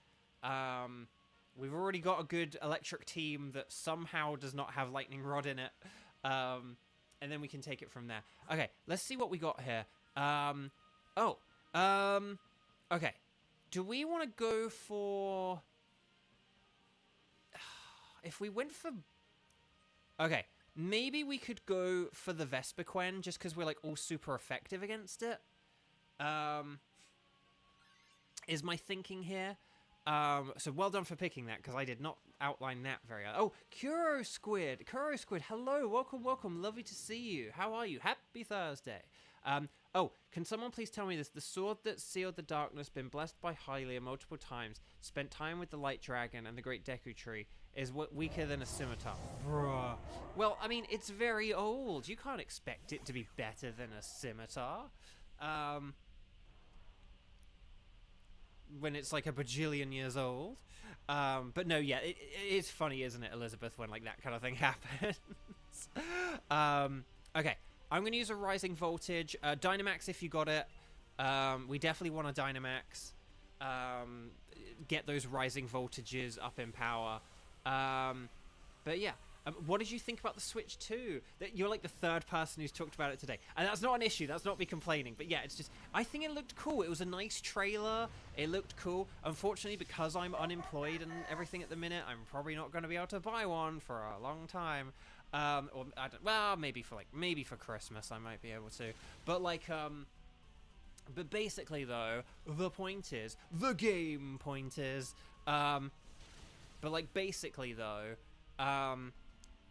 We've already got a good electric team that somehow does not have Lightning Rod in it. And then we can take it from there. Okay, let's see what we got here. Okay. Do we want to go for... If we went for... Okay, maybe we could go for the Vespiquen just because we're like all super effective against it. Is my thinking here. So well done for picking that, because I did not outline that very well. Oh, Kuro Squid, hello, welcome, lovely to see you. How are you? Happy Thursday. Oh, can someone please tell me this? The sword that sealed the darkness, been blessed by Hylia multiple times, spent time with the Light Dragon and the Great Deku Tree, is weaker than a scimitar. Bruh. Well, I mean, it's very old. You can't expect it to be better than a scimitar. When it's like a bajillion years old. But no, yeah, it is funny, isn't it, Elizabeth, when like that kind of thing happens. Okay, I'm going to use a Rising Voltage. Dynamax if you got it. We definitely want a Dynamax. Get those Rising Voltages up in power. But yeah. What did you think about the Switch 2? That you're like the third person who's talked about it today. And that's not an issue. That's not me complaining. But yeah, it's just... I think it looked cool. It was a nice trailer. It looked cool. Unfortunately, because I'm unemployed and everything at the minute, I'm probably not going to be able to buy one for a long time. Or I don't... Well, maybe for Christmas I might be able to. But like... But basically, though, the point is... The game point is... But like, basically, though...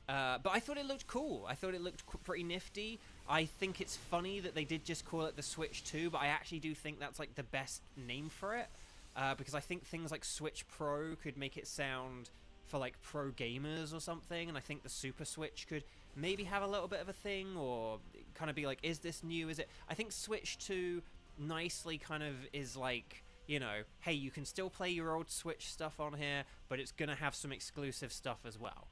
But I thought it looked cool. I thought it looked pretty nifty. I think it's funny that they did just call it the Switch 2, but I actually do think that's like the best name for it. Because I think things like Switch Pro could make it sound for like pro gamers or something, and I think the Super Switch could maybe have a little bit of a thing, or kind of be like, is this new? Is it? I think Switch 2 nicely kind of is like, you know, hey, you can still play your old Switch stuff on here, but it's gonna have some exclusive stuff as well.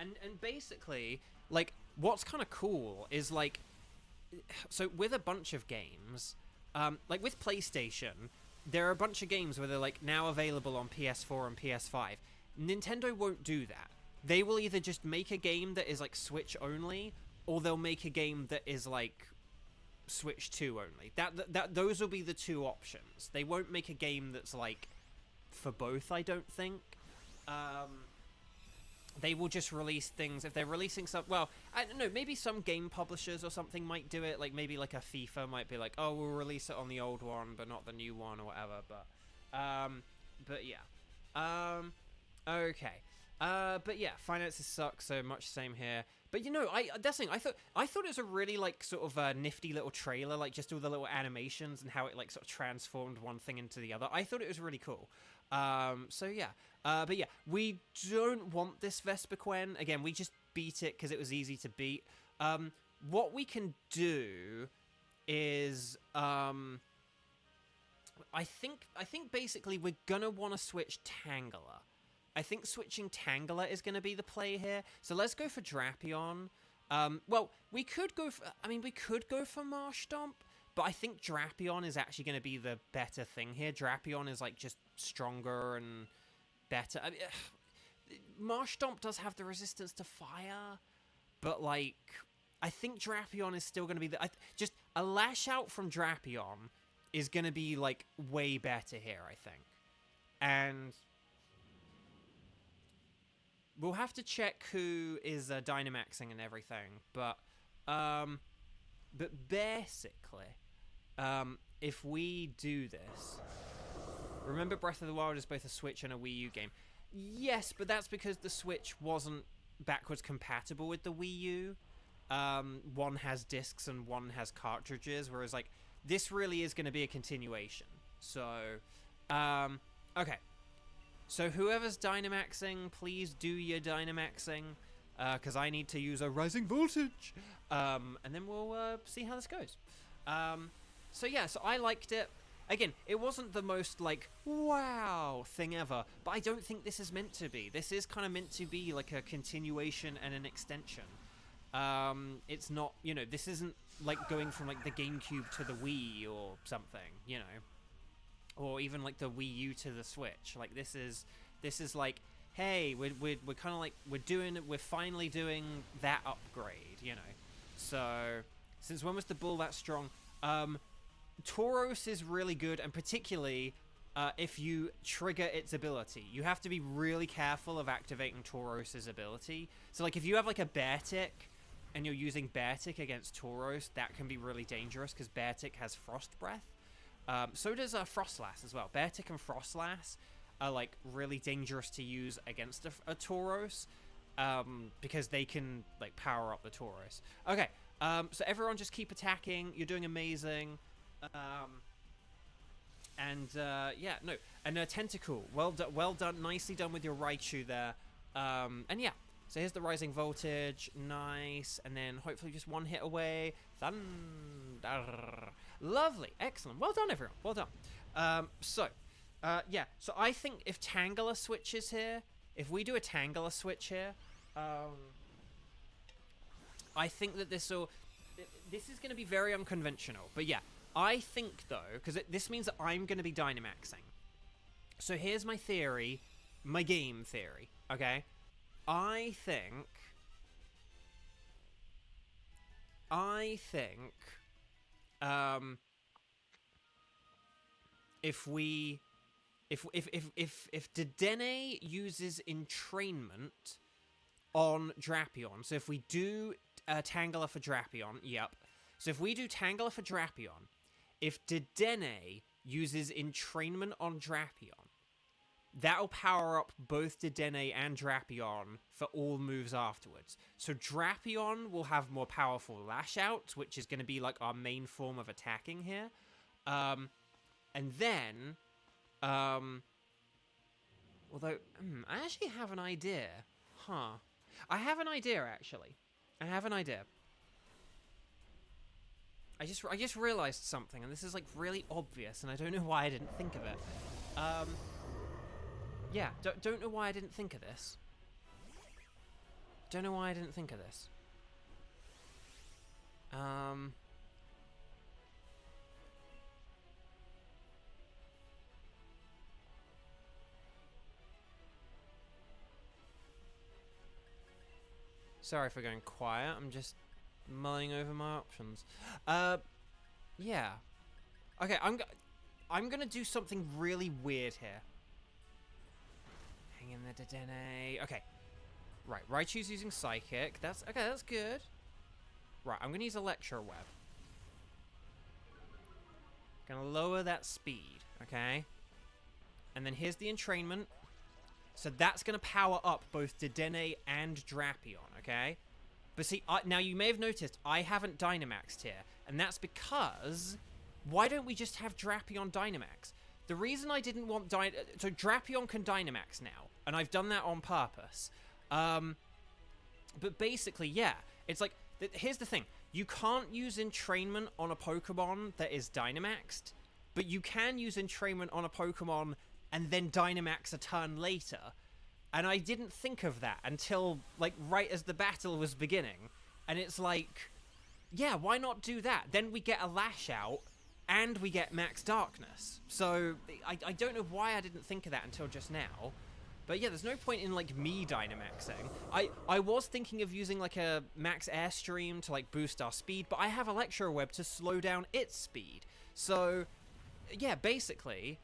And basically, like, what's kind of cool is, like, so with a bunch of games, like with PlayStation, there are a bunch of games where they're, like, now available on PS4 and PS5. Nintendo won't do that. They will either just make a game that is, like, Switch only, or they'll make a game that is, like, Switch 2 only. Those will be the two options. They won't make a game that's, like, for both, I don't think. They will just release things. If they're releasing some... Well, I don't know. Maybe some game publishers or something might do it. Like, maybe like a FIFA might be like, oh, we'll release it on the old one, but not the new one or whatever. But yeah. Okay. But yeah, finances suck, so much same here. But you know, that's the thing. I thought it was a really like sort of nifty little trailer, like just all the little animations and how it like sort of transformed one thing into the other. I thought it was really cool. So yeah. But yeah, we don't want this Vespiquen. Again, we just beat it because it was easy to beat. What we can do is I think basically we're gonna want to switch Tangela. I think switching Tangela is going to be the play here. So let's go for Drapion. Well, we could go for Marshtomp, but I think Drapion is actually going to be the better thing here. Drapion is like just stronger and better. I mean, Marshtomp does have the resistance to fire, but like I think Drapion is still going to be just a lash out from Drapion is going to be like way better here, I think. And we'll have to check who is Dynamaxing and everything, but But basically, if we do this, remember Breath of the Wild is both a Switch and a Wii U game. Yes, but that's because the Switch wasn't backwards compatible with the Wii U. One has discs and one has cartridges, whereas like this really is going to be a continuation. So, okay. So whoever's Dynamaxing, please do your Dynamaxing, because I need to use a Rising Voltage. And then we'll see how this goes. So yeah, so I liked it. Again, it wasn't the most, like, wow thing ever, but I don't think this is meant to be. This is kind of meant to be, like, a continuation and an extension. It's not, you know, this isn't, like, going from, like, the GameCube to the Wii or something, you know. Or even, like, the Wii U to the Switch. Like, this is like, hey, we're kind of, like, we're finally doing that upgrade, you know. So, since when was the bull that strong? Tauros is really good, and particularly if you trigger its ability. You have to be really careful of activating Tauros's ability. So, like, if you have, like, a Beartic, and you're using Beartic against Tauros, that can be really dangerous, because Beartic has Frost Breath. So does Frostlass as well. Beartic and Frostlass are, like, really dangerous to use against a Tauros, because they can, like, power up the Tauros. Okay, so everyone just keep attacking. You're doing amazing. Yeah, no, and Tentacle, well done, nicely done with your Raichu there. And yeah, so here's the Rising Voltage, nice, and then hopefully just one hit away. Thunder, lovely, excellent, well done everyone, well done. Yeah, so I think if Tangela switches here, if we do a Tangela switch here, I think that this is going to be very unconventional, but yeah. I think, though, because this means that I'm going to be Dynamaxing. So here's my theory, my game theory, okay? I think, if Dedenne uses Entrainment on Drapion, so if we do Tangela for Drapion, yep. So if we do Tangela for Drapion, if Dedenne uses Entrainment on Drapion, that'll power up both Dedenne and Drapion for all moves afterwards. So Drapion will have more powerful Lash Outs, which is going to be like our main form of attacking here. And then, although, I actually have an idea. Huh. I have an idea, actually. I have an idea. I just realized something, and this is, like, really obvious, and I don't know why I didn't think of it. Yeah, don't know why I didn't think of this. Don't know why I didn't think of this. Sorry for going quiet, I'm just mulling over my options. Yeah. Okay, I'm gonna do something really weird here. Hang in there, Dedenne. Okay. Right, Raichu's using Psychic. That's good. Right, I'm gonna use Electro Web. Gonna lower that speed, okay? And then here's the Entrainment. So that's gonna power up both Dedenne and Drapion, okay? But see, now you may have noticed I haven't Dynamaxed here, and that's because why don't we just have Drapion Dynamax? The reason I didn't want so Drapion can Dynamax now, and I've done that on purpose. But basically, yeah, it's like here's the thing: you can't use Entrainment on a Pokemon that is Dynamaxed, but you can use Entrainment on a Pokemon and then Dynamax a turn later. And I didn't think of that until, like, right as the battle was beginning. And it's like, yeah, why not do that? Then we get a Lash Out, and we get Max Darkness. So, I don't know why I didn't think of that until just now. But yeah, there's no point in, like, me Dynamaxing. I was thinking of using, like, a Max Airstream to, like, boost our speed, but I have Electro Web to slow down its speed. So, yeah, basically,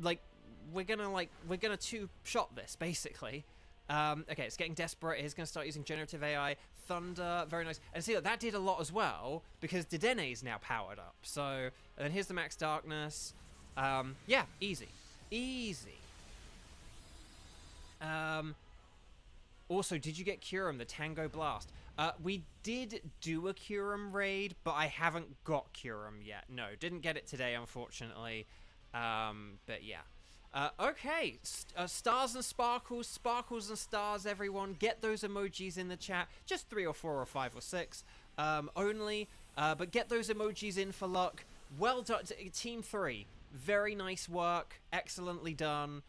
like, we're gonna two-shot this, basically. Okay, it's getting desperate. It's going to start using generative AI. Thunder, very nice. And see, that did a lot as well, because Dedenne is now powered up. So, and then here's the Max Darkness. Yeah, easy. Easy. Also, did you get Curum, the Tango Blast? We did do a Curum raid, but I haven't got Curum yet. No, didn't get it today, unfortunately. But yeah. Okay, stars and sparkles, sparkles and stars, everyone. Get those emojis in the chat. Just 3 or 4 or 5 or 6 only. But get those emojis in for luck. Well done, Team 3. Very nice work. Excellently done.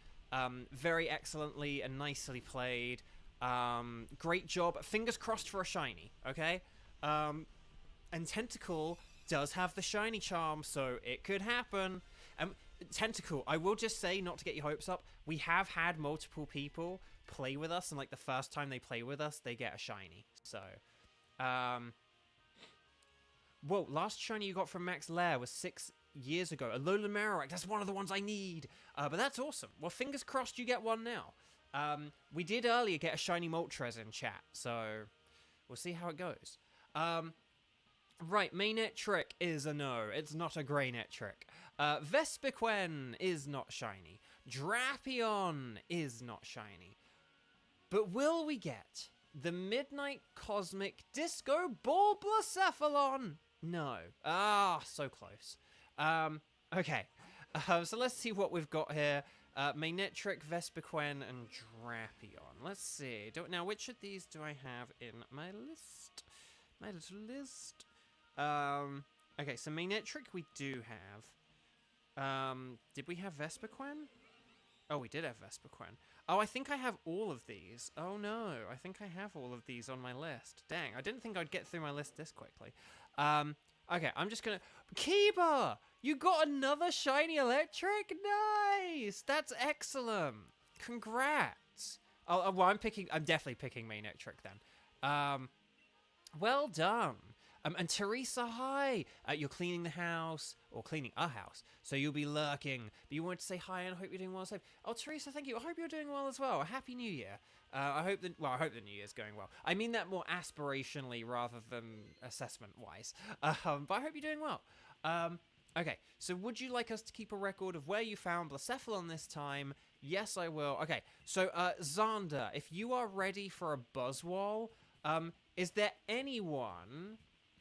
Very excellently and nicely played. Great job. Fingers crossed for a shiny, okay? And Tentacle does have the shiny charm, so it could happen. Tentacle, I will just say, not to get your hopes up, we have had multiple people play with us, and like the first time they play with us, they get a shiny. So, whoa, last shiny you got from Max Lair was 6 years ago. Alolan Marowak, that's one of the ones I need. But that's awesome. Well, fingers crossed you get one now. We did earlier get a shiny Moltres in chat, so we'll see how it goes. Right, Mainnet Trick is a no. It's not a grey net trick. Vespiquen is not shiny. Drapion is not shiny. But will we get the Midnight Cosmic Disco Ball Blacephalon? No. Ah, so close. Okay. So let's see what we've got here. Mainetric, Vespiquen, and Drapion. Let's see. Now, which of these do I have in my list? My little list. Okay, so Mainetric we do have. Did we have Vespiquen? Oh, we did have Vespiquen. Oh, I think I have all of these. Oh, no. I think I have all of these on my list. Dang, I didn't think I'd get through my list this quickly. Okay, I'm just gonna... Kiba! You got another shiny electric? Nice! That's excellent. Congrats. Oh, well, I'm definitely picking Mainetric then. Well done. And Teresa, hi. You're cleaning the house, or cleaning a house, so you'll be lurking. But you wanted to say hi and I hope you're doing well. So, oh, Teresa, thank you. I hope you're doing well as well. Happy New Year. I hope the New Year's going well. I mean that more aspirationally rather than assessment-wise. But I hope you're doing well. Okay, so would you like us to keep a record of where you found Blacephalon this time? Yes, I will. Okay, so Xander, if you are ready for a Buzzwole, is there anyone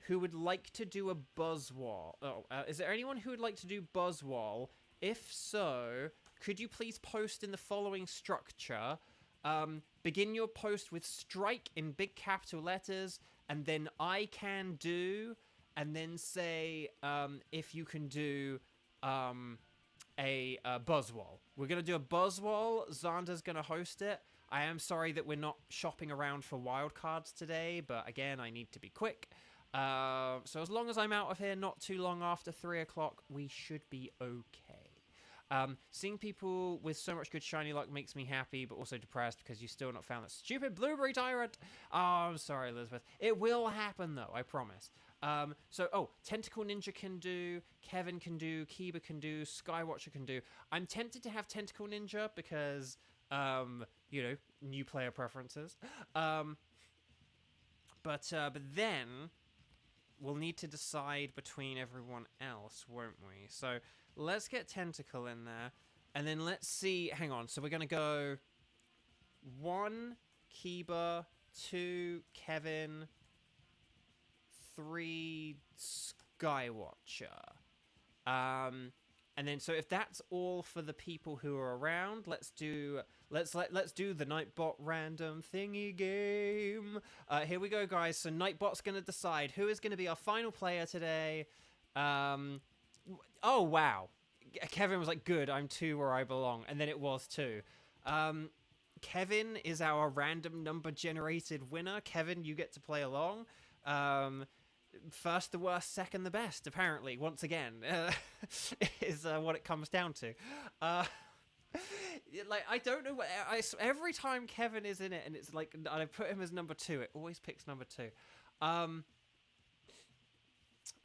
who would like to do a Buzzwole? Is there anyone who would like to do Buzzwole? If so, could you please post in the following structure? Begin your post with strike in big capital letters, and then I can do, and then say if you can do a Buzzwole. We're going to do a Buzzwole. Xander's going to host it. I am sorry that we're not shopping around for wildcards today, but again, I need to be quick. So as long as I'm out of here not too long after 3 o'clock, we should be okay. Seeing people with so much good shiny luck makes me happy, but also depressed because you still not found that stupid Blueberry Tyrant. Oh, I'm sorry, Elizabeth. It will happen, though, I promise. Tentacle Ninja can do, Kevin can do, Kiba can do, Skywatcher can do. I'm tempted to have Tentacle Ninja because, new player preferences. But then we'll need to decide between everyone else, won't we? So let's get Tentacle in there, and then let's see. Hang on. So we're gonna go 1 Kiba, 2 Kevin, 3 Skywatcher. And then so if that's all for the people who are around, let's do the Nightbot random thingy game. Here we go, guys. So Nightbot's gonna decide who is gonna be our final player today. Oh wow, Kevin was like, "Good, I'm 2 where I belong," and then it was 2. Kevin is our random number generated winner. Kevin, you get to play along. First the worst, second the best, apparently, once again, is what it comes down to. I don't know, every time Kevin is in it, and it's like, I put him as number 2, it always picks number 2.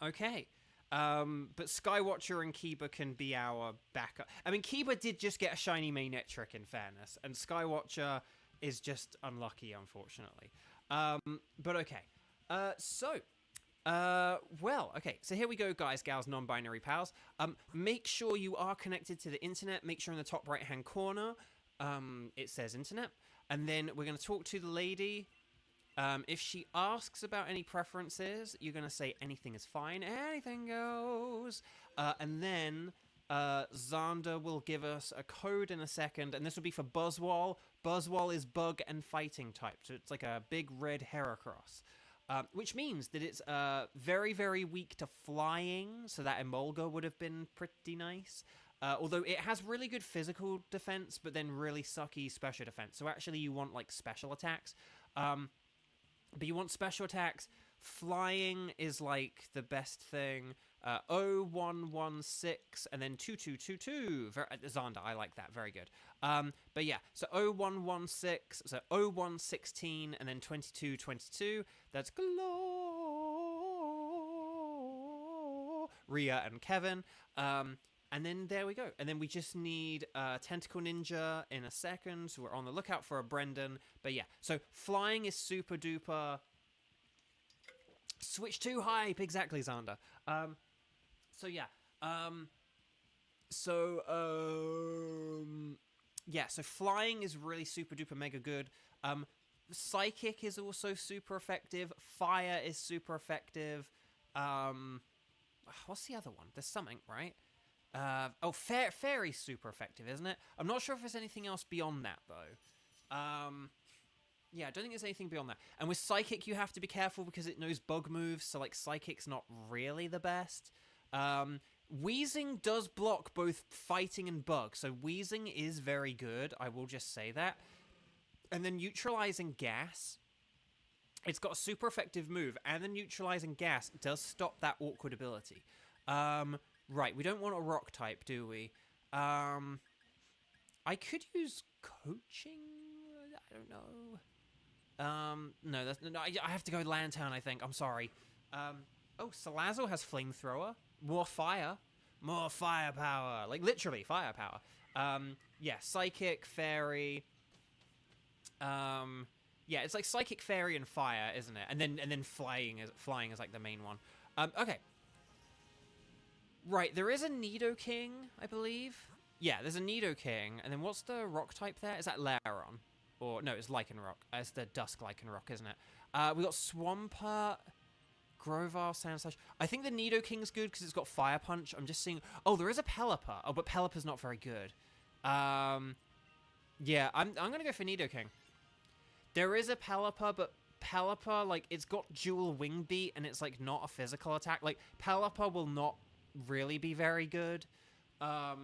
Okay. But Skywatcher and Kiba can be our backup. I mean, Kiba did just get a shiny Mainetric, in fairness, and Skywatcher is just unlucky, unfortunately. But okay. Well, okay, so here we go, guys, gals, non-binary pals. Make sure you are connected to the internet. Make sure in the top right-hand corner, it says internet. And then we're going to talk to the lady. If she asks about any preferences, you're going to say anything is fine, anything goes. And then Xander will give us a code in a second, and this will be for Buzzwole. Buzzwole is bug and fighting type, so it's like a big red Heracross. Which means that it's very, very weak to flying, so that Emolga would have been pretty nice. Although it has really good physical defense, but then really sucky special defense. So actually you want, like, special attacks. But you want special attacks. Flying is, like, the best thing. 0116 and then 2222. Xander, I like that. Very good. But yeah, so 0116, so 0116 and then 2222. That's Gloria and Kevin. And then there we go. And then we just need Tentacle Ninja in a second. So we're on the lookout for a Brendan. But yeah, so flying is super duper. Switch to hype. Exactly, Xander. So yeah. Yeah, so flying is really super duper mega good. Psychic is also super effective. Fire is super effective. What's the other one? There's something, right? Fairy's super effective, isn't it? I'm not sure if there's anything else beyond that, though. Yeah, I don't think there's anything beyond that. And with Psychic, you have to be careful because it knows bug moves, so, like, Psychic's not really the best. Wheezing does block both fighting and bug, so Wheezing is very good, I will just say that. And then Neutralizing Gas, it's got a super effective move, and then Neutralizing Gas does stop that awkward ability. Right, we don't want a rock type, do we? I could use Coaching? I don't know. No, I have to go Lantern, I think. I'm sorry. Oh, Salazzle has Flamethrower. More fire. More firepower. Like, literally, firepower. Yeah, Psychic, Fairy. Yeah, it's like Psychic, Fairy, and Fire, isn't it? And then flying is like the main one. Okay. Right, there is a Nidoking, I believe. Yeah, there's a Nidoking. And then what's the rock type there? Is that Lairon? Or, no, it's Lycanroc. It's the Dusk Lycanroc, isn't it? We got Swampert, Grovyle, Sandslash. I think the Nidoking's good because it's got Fire Punch. I'm just seeing... Oh, there is a Pelipper. Oh, but Pelipper's not very good. Yeah, I'm going to go for Nidoking. There is a Pelipper, but Pelipper, like, it's got dual Wing Beat, and it's, like, not a physical attack. Like, Pelipper will not really be very good. I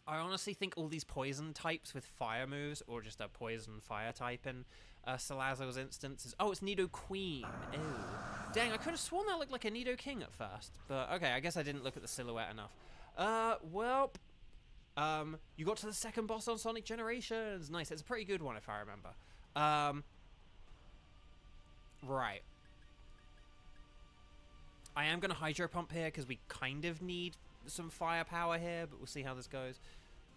honestly think all these poison types with fire moves, or just a poison fire type in Salazzle's instances. Oh, it's Nidoqueen. Ew. Dang, I could have sworn that looked like a Nidoking at first. But, okay, I guess I didn't look at the silhouette enough. Well, you got to the second boss on Sonic Generations. Nice, it's a pretty good one if I remember. Right. I am going to Hydro Pump here because we kind of need some firepower here, but we'll see how this goes.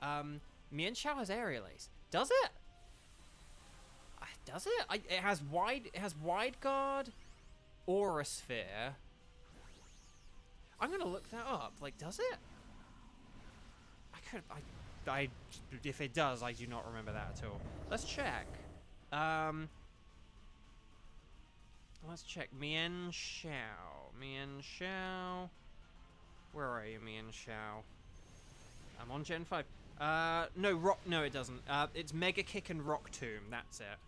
Mienshao has Aerial Ace. Does it? Does it? It has Wide Guard, Aura Sphere. I'm gonna look that up. Like, does it? If it does, I do not remember that at all. Let's check. Let's check. Mienshao. Where are you, Mienshao? I'm on Gen 5. No, it doesn't. It's Mega Kick and Rock Tomb. That's it.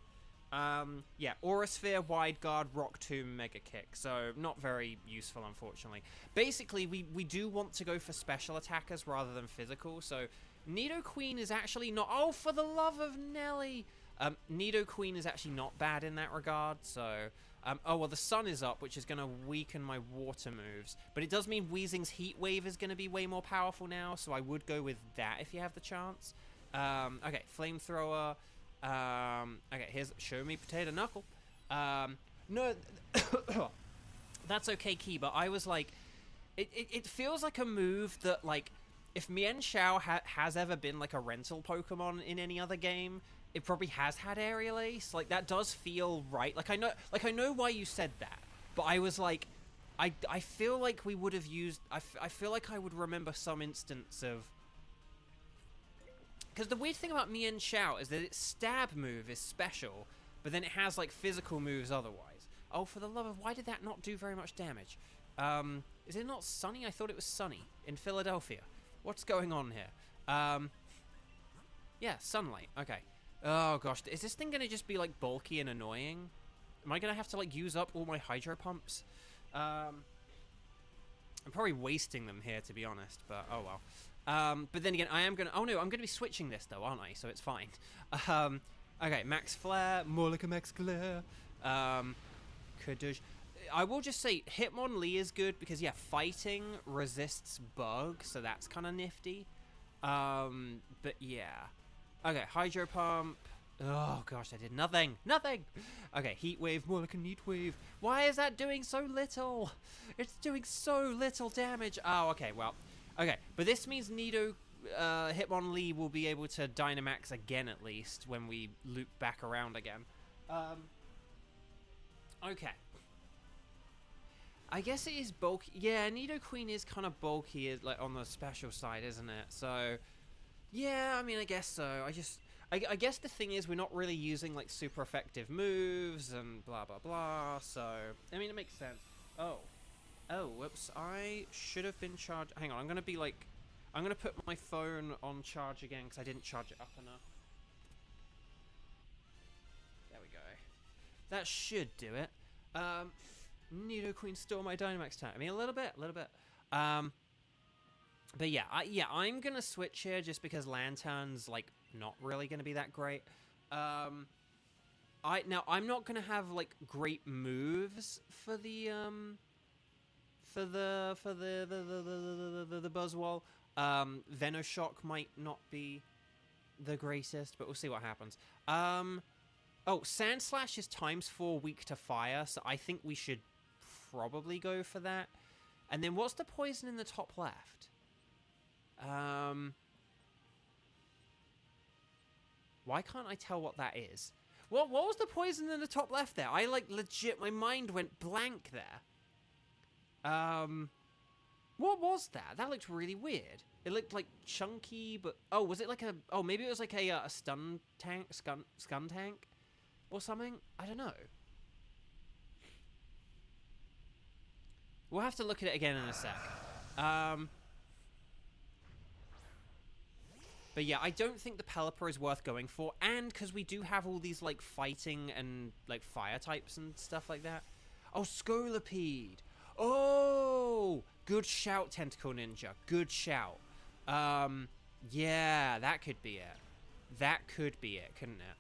Yeah, Aura Sphere, Wide Guard, Rock Tomb, Mega Kick. So, not very useful, unfortunately. Basically, we do want to go for special attackers rather than physical. So, Nidoqueen is actually not... Oh, for the love of Nelly! Nidoqueen is actually not bad in that regard, so... oh, well, the sun is up, which is going to weaken my water moves. But it does mean Weezing's Heat Wave is going to be way more powerful now, so I would go with that if you have the chance. Okay, Flamethrower. Okay, here's Show Me Potato Knuckle. No, that's okay, Key, but I was like... It feels like a move that, like, if Mienshao has ever been, like, a rental Pokemon in any other game... it probably has had Aerial Ace. Like, that does feel right. Like, I know why you said that, but I was like, I feel like we would have used, I feel like I would remember some instance of, because the weird thing about Mia and Shout is that its stab move is special, but then it has, like, physical moves otherwise. Oh, for the love of, why did that not do very much damage? Is it not sunny? I thought it was sunny in Philadelphia. What's going on here? Yeah, sunlight. Okay. Oh, gosh. Is this thing going to just be, like, bulky and annoying? Am I going to have to, like, use up all my hydro pumps? I'm probably wasting them here, to be honest, but oh well. But then again, I am going to... Oh, no, I'm going to be switching this, though, aren't I? So it's fine. Okay, Max Flare. More like a Max Flare. Kadush. I will just say, Hitmonlee is good because, yeah, fighting resists bug, so that's kind of nifty. But, yeah. Okay, Hydro Pump. Oh, gosh, I did nothing. Nothing! Okay, Heat Wave, more like a Neat Wave. Why is that doing so little? It's doing so little damage. Oh, okay, well... Okay, but this means Nido, Hitmonlee will be able to Dynamax again at least when we loop back around again. Okay. I guess it is bulky. Yeah, Nidoqueen is kind of bulky, like on the special side, isn't it? So, yeah, I mean, I guess so. I guess the thing is we're not really using like super effective moves and blah blah blah. So, I mean, it makes sense. Oh, whoops, I should have been charged. Hang on, I'm going to put my phone on charge again because I didn't charge it up enough. There we go. That should do it. Nidoqueen stole my Dynamax time. I mean, a little bit. But yeah, I'm going to switch here just because Lantern's, like, not really going to be that great. Now, I'm not going to have, like, great moves for the Buzzwole. Venoshock might not be the greatest, but we'll see what happens. Oh, Sandslash is ×4 weak to fire, so I think we should probably go for that. And then what's the poison in the top left? Why can't I tell what that is? What was the poison in the top left there? I, like, legit, my mind went blank there. What was that? That looked really weird. It looked like chunky, but... Oh, was it like a... Oh, maybe it was like a stun tank? Scun tank? Or something? I don't know. We'll have to look at it again in a sec. But yeah, I don't think the Pelipper is worth going for, and because we do have all these, like, fighting and, like, fire types and stuff like that. Oh, Scolipede! Oh! Good shout, Tentacle Ninja. Good shout. Yeah, that could be it. That could be it, couldn't it?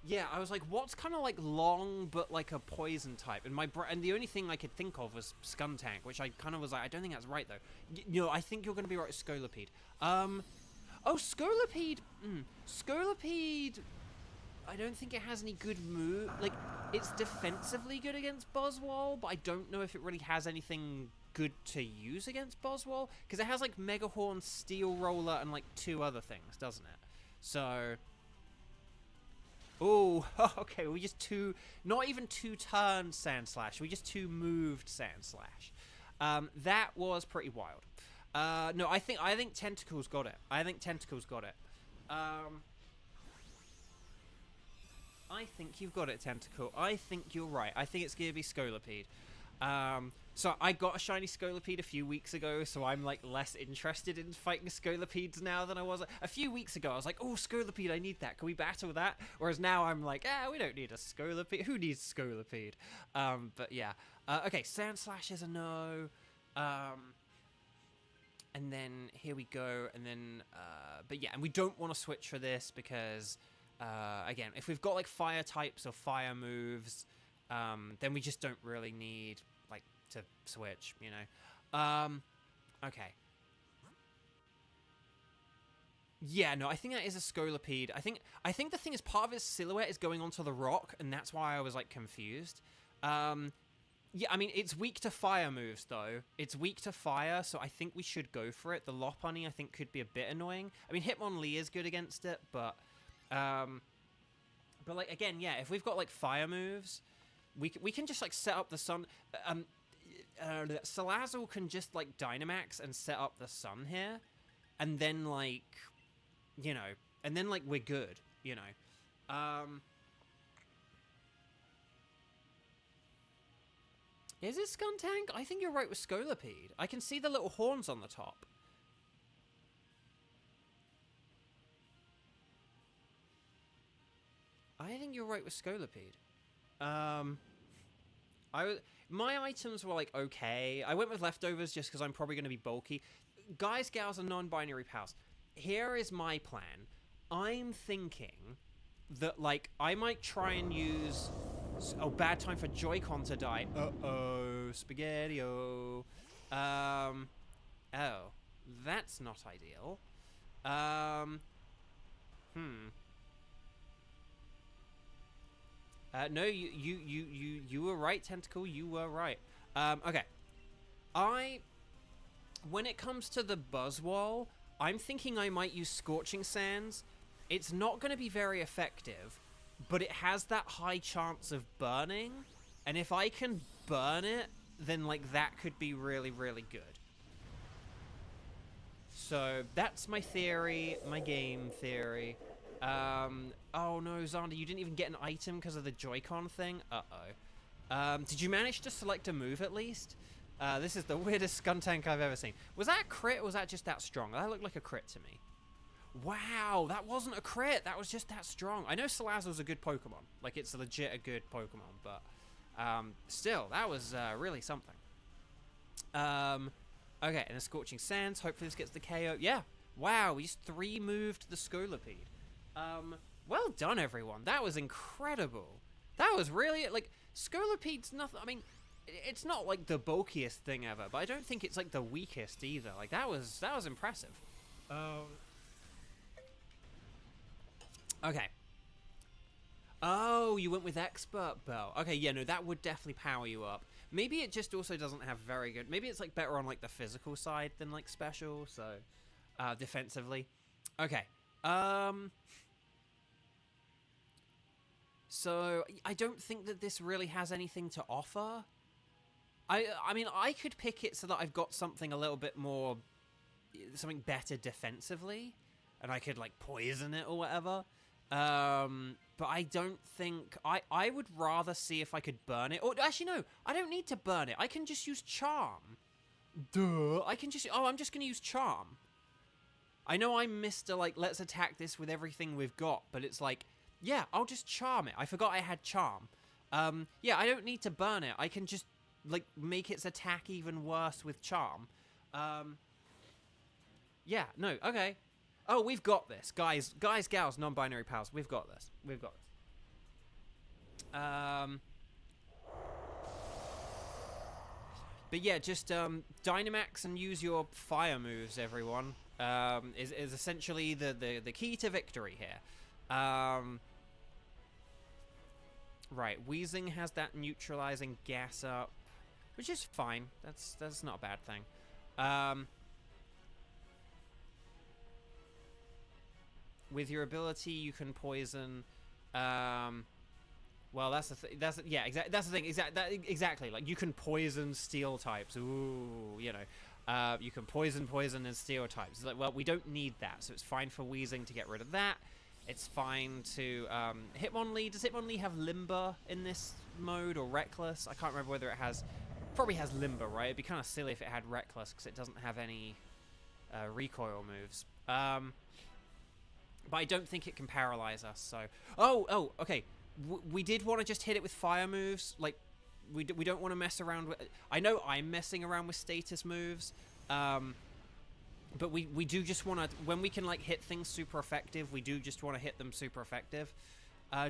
Yeah, I was like, what's kind of, like, long, but, like, a poison type? And the only thing I could think of was Skuntank, which I kind of was like, I don't think that's right, though. You know, I think you're going to be right with Scolipede. Oh, Scolipede! Scolipede... I don't think it has any good move. Like, it's defensively good against Buzzwole, but I don't know if it really has anything good to use against Buzzwole. Because it has, like, Mega Horn, Steel Roller, and, like, 2 other things, doesn't it? So... Oh, okay, we just not even 2 turned Sandslash, we just 2 moved Sandslash. That was pretty wild. No, I think Tentacle's got it. I think you've got it, Tentacle. I think you're right. I think it's going to be Scolipede. So I got a shiny Scolipede a few weeks ago, so I'm, like, less interested in fighting Scolipedes now than I was. A few weeks ago, I was like, oh, Scolipede, I need that. Can we battle that? Whereas now I'm like, we don't need a Scolipede. Who needs Scolipede? But yeah. Okay, Sandslash is a no. And then here we go, and then, but yeah, and we don't want to switch for this because, again, if we've got, like, fire types or fire moves, then we just don't really need, like, to switch, you know. Okay. Yeah, no, I think that is a Scolipede. I think the thing is part of its silhouette is going onto the rock, and that's why I was, like, confused. Yeah, I mean, it's weak to fire moves, though. It's weak to fire, so I think we should go for it. The Lopunny, I think, could be a bit annoying. I mean, Hitmonlee is good against it, but But like again, yeah, if we've got like fire moves, we can just like set up the sun. Salazzle can just like Dynamax and set up the sun here, and then like, you know, and then like we're good, you know. Is it Skuntank? I think you're right with Scolipede. I can see the little horns on the top. I think you're right with Scolipede. My items were like okay. I went with leftovers just because I'm probably going to be bulky. Guys, gals, and non-binary pals. Here is my plan. I'm thinking that like I might try and use. Oh, bad time for Joy-Con to die. Uh-oh, Spaghetti-O. Oh, that's not ideal. No, you were right, Tentacle. You were right. Okay. When it comes to the Buzzwole, I'm thinking I might use Scorching Sands. It's not going to be very effective, but it has that high chance of burning. And if I can burn it, then like that could be really, really good. So that's my theory, my game theory. Oh no, Xander, you didn't even get an item because of the Joy-Con thing? Uh-oh. Did you manage to select a move at least? This is the weirdest Skuntank I've ever seen. Was that a crit or was that just that strong? That looked like a crit to me. Wow, that wasn't a crit. That was just that strong. I know Salazzle's a good Pokemon. Like, it's legit a good Pokemon, but still, that was really something. Okay, and the Scorching Sands. Hopefully this gets the KO. Yeah. Wow, we just 3-moved the Scolipede. Well done, everyone. That was incredible. That was really, like, Scolipede's nothing. I mean, it's not, like, the bulkiest thing ever, but I don't think it's, like, the weakest either. Like, that was impressive. Okay. Oh, you went with Expert Belt. Okay, yeah, no, that would definitely power you up. Maybe it just also doesn't have very good... Maybe it's, like, better on, like, the physical side than, like, special, so... defensively. Okay. So, I don't think that this really has anything to offer. I mean, I could pick it so that I've got something a little bit more... Something better defensively. And I could, like, poison it or whatever. But I don't think... I would rather see if I could burn it. Or, actually, no. I don't need to burn it. I can just use Charm. Duh. I can just... Oh, I'm just going to use Charm. I know I'm Mr. like, let's attack this with everything we've got. But it's like, yeah, I'll just Charm it. I forgot I had Charm. Yeah, I don't need to burn it. I can just, like, make its attack even worse with Charm. Yeah, no, okay. Oh, we've got this. Guys, gals, non-binary pals. We've got this. We've got this. But yeah, just Dynamax and use your fire moves, everyone. Is essentially the key to victory here. Right, Weezing has that neutralizing gas up, which is fine. That's not a bad thing. With your ability, you can poison. Well, that's the thing. That's the thing. Exactly. Like you can poison steel types. Ooh, you know, you can poison and steel types. It's like, well, we don't need that, so it's fine for Weezing to get rid of that. It's fine to Hitmonlee. Does Hitmonlee have Limber in this mode or Reckless? I can't remember whether it has. Probably has Limber, right? It'd be kind of silly if it had Reckless because it doesn't have any recoil moves. But I don't think it can paralyze us. So, oh, okay. We did want to just hit it with fire moves. Like, we don't want to mess around with... I know I'm messing around with status moves. But we do just want to... When we can, like, hit things super effective, we do just want to hit them super effective,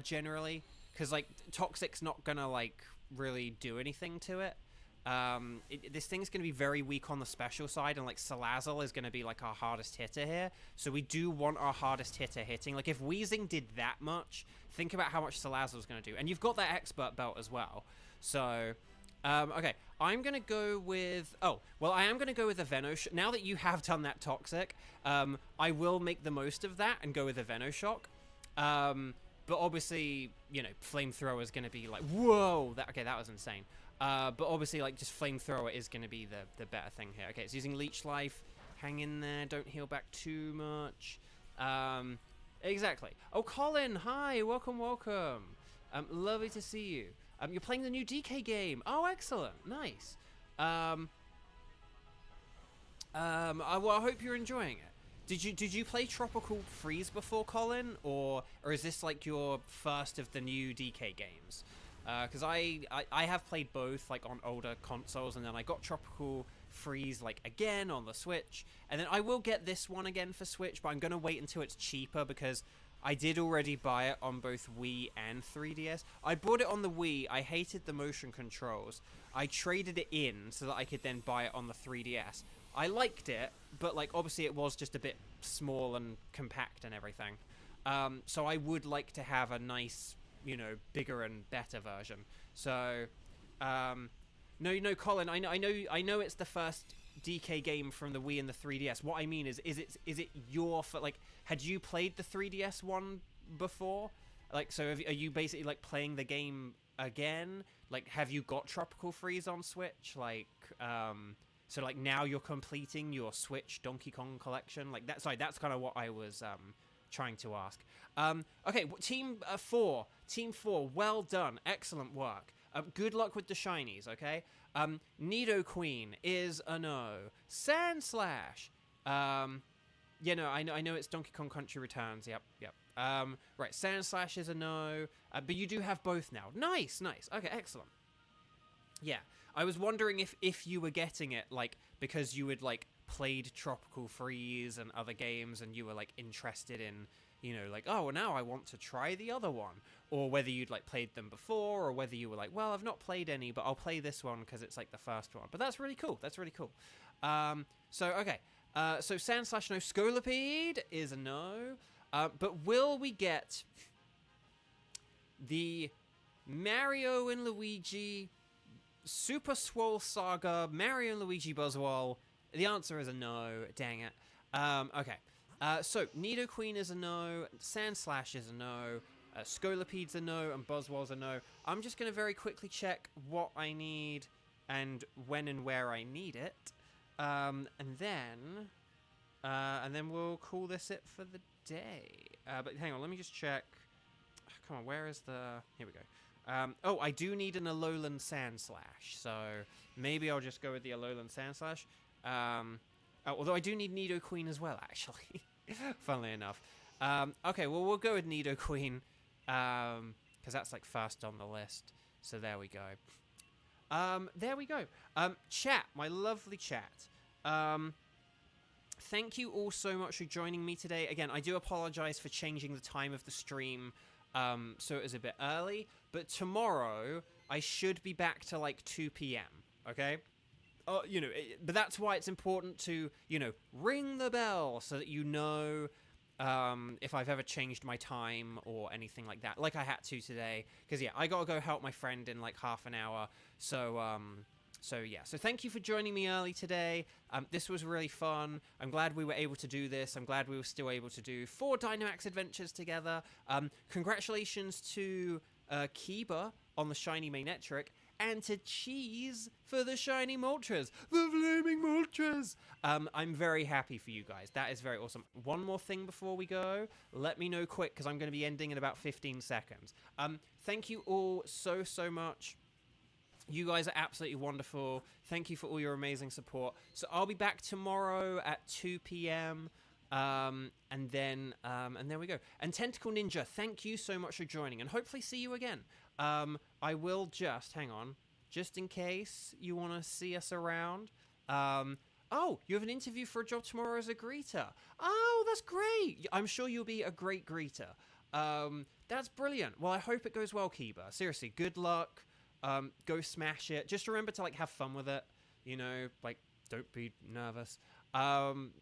generally. Because, like, Toxic's not going to, like, really do anything to it. This thing's going to be very weak on the special side, and, like, Salazzle is going to be, like, our hardest hitter here. So we do want our hardest hitter hitting. Like, if Weezing did that much, think about how much Salazzle's going to do. And you've got that Expert Belt as well. So... okay, I'm going to go with... Oh, well, I am going to go with a Venoshock. Now that you have done that Toxic, I will make the most of that and go with a Venoshock. But obviously, you know, flamethrower is going to be like, whoa, that was insane. But obviously, like, just flamethrower is going to be the better thing here. Okay, it's using leech life. Hang in there. Don't heal back too much. Exactly. Oh, Colin, hi, welcome. Lovely to see you. You're playing the new DK game. Oh, excellent, nice. Well, I hope you're enjoying it. Did you play Tropical Freeze before, Colin, or is this like your first of the new DK games? Because I have played both, like, on older consoles, and then I got Tropical Freeze, like, again on the Switch, and then I will get this one again for Switch, but I'm gonna wait until it's cheaper because I did already buy it on both Wii and 3DS. I bought it on the Wii. I hated the motion controls. I traded it in so that I could then buy it on the 3DS. I liked it, but, like, obviously it was just a bit small and compact and everything. So I would like to have a nice, you know, bigger and better version. So, no, Colin, I know it's the first DK game from the Wii and the 3DS. What I mean is it your, like, had you played the 3DS one before? Like, so are you basically, like, playing the game again? Like, have you got Tropical Freeze on Switch? Like, so, like, now you're completing your Switch Donkey Kong collection? Like, that's kind of what I was trying to ask. Okay, Team 4, well done, excellent work. Good luck with the shinies, okay? Nidoqueen is a no. Sandslash, yeah, no, I know it's Donkey Kong Country Returns. Yep. Right, Sandslash is a no, but you do have both now. Nice. Okay, excellent. Yeah, I was wondering if you were getting it, like, because you had, like, played Tropical Freeze and other games and you were, like, interested in, you know, like, oh, well, now I want to try the other one, or whether you'd, like, played them before, or whether you were like, well, I've not played any, but I'll play this one because it's, like, the first one. But that's really cool. So, okay. So Sandslash no. Scolipede is a no. But will we get the Mario and Luigi Super Swole Saga Mario and Luigi Buzzwole? The answer is a no. Dang it. Okay. So Nidoqueen is a no. Sandslash is a no. Scolipede's a no, and Buzzwole's a no. I'm just going to very quickly check what I need and when and where I need it. And then we'll call this it for the day. But hang on, let me just check. Come on, where is the... Here we go. Oh, I do need an Alolan Sandslash, so maybe I'll just go with the Alolan Sandslash. Although I do need Nidoqueen as well, actually. Funnily enough. Okay, well, we'll go with Nidoqueen, because that's, like, first on the list. So there we go. Chat, my lovely chat. Thank you all so much for joining me today. Again, I do apologize for changing the time of the stream, so it was a bit early. But tomorrow, I should be back to, like, 2 p.m., okay? You know, but that's why it's important to, you know, ring the bell so that you know if I've ever changed my time or anything like that, like I had to today. Because, yeah, I got to go help my friend in, like, half an hour. So, yeah. So thank you for joining me early today. This was really fun. I'm glad we were able to do this. I'm glad we were still able to do 4 Dynamax Adventures together. Congratulations to Kiba on the Shiny Manetric, and to Cheese for the Shiny Moltres. The Flaming Moltres! I'm very happy for you guys. That is very awesome. One more thing before we go. Let me know quick, because I'm going to be ending in about 15 seconds. Thank you all so much. You guys are absolutely wonderful. Thank you for all your amazing support. So I'll be back tomorrow at 2 p.m. And there we go. And Tentacle Ninja, thank you so much for joining, and hopefully see you again. I will just, hang on, just in case you want to see us around. Oh, you have an interview for a job tomorrow as a greeter. Oh, that's great. I'm sure you'll be a great greeter. That's brilliant. Well, I hope it goes well, Kiba. Seriously, good luck. Go smash it. Just remember to, like, have fun with it. You know, like, don't be nervous.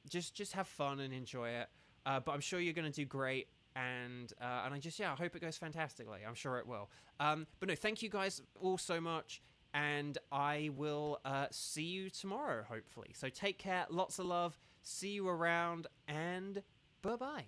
Just have fun and enjoy it. But I'm sure you're going to do great. And I hope it goes fantastically. I'm sure it will. But no, thank you guys all so much. And I will see you tomorrow, hopefully. So take care. Lots of love. See you around. And bye-bye.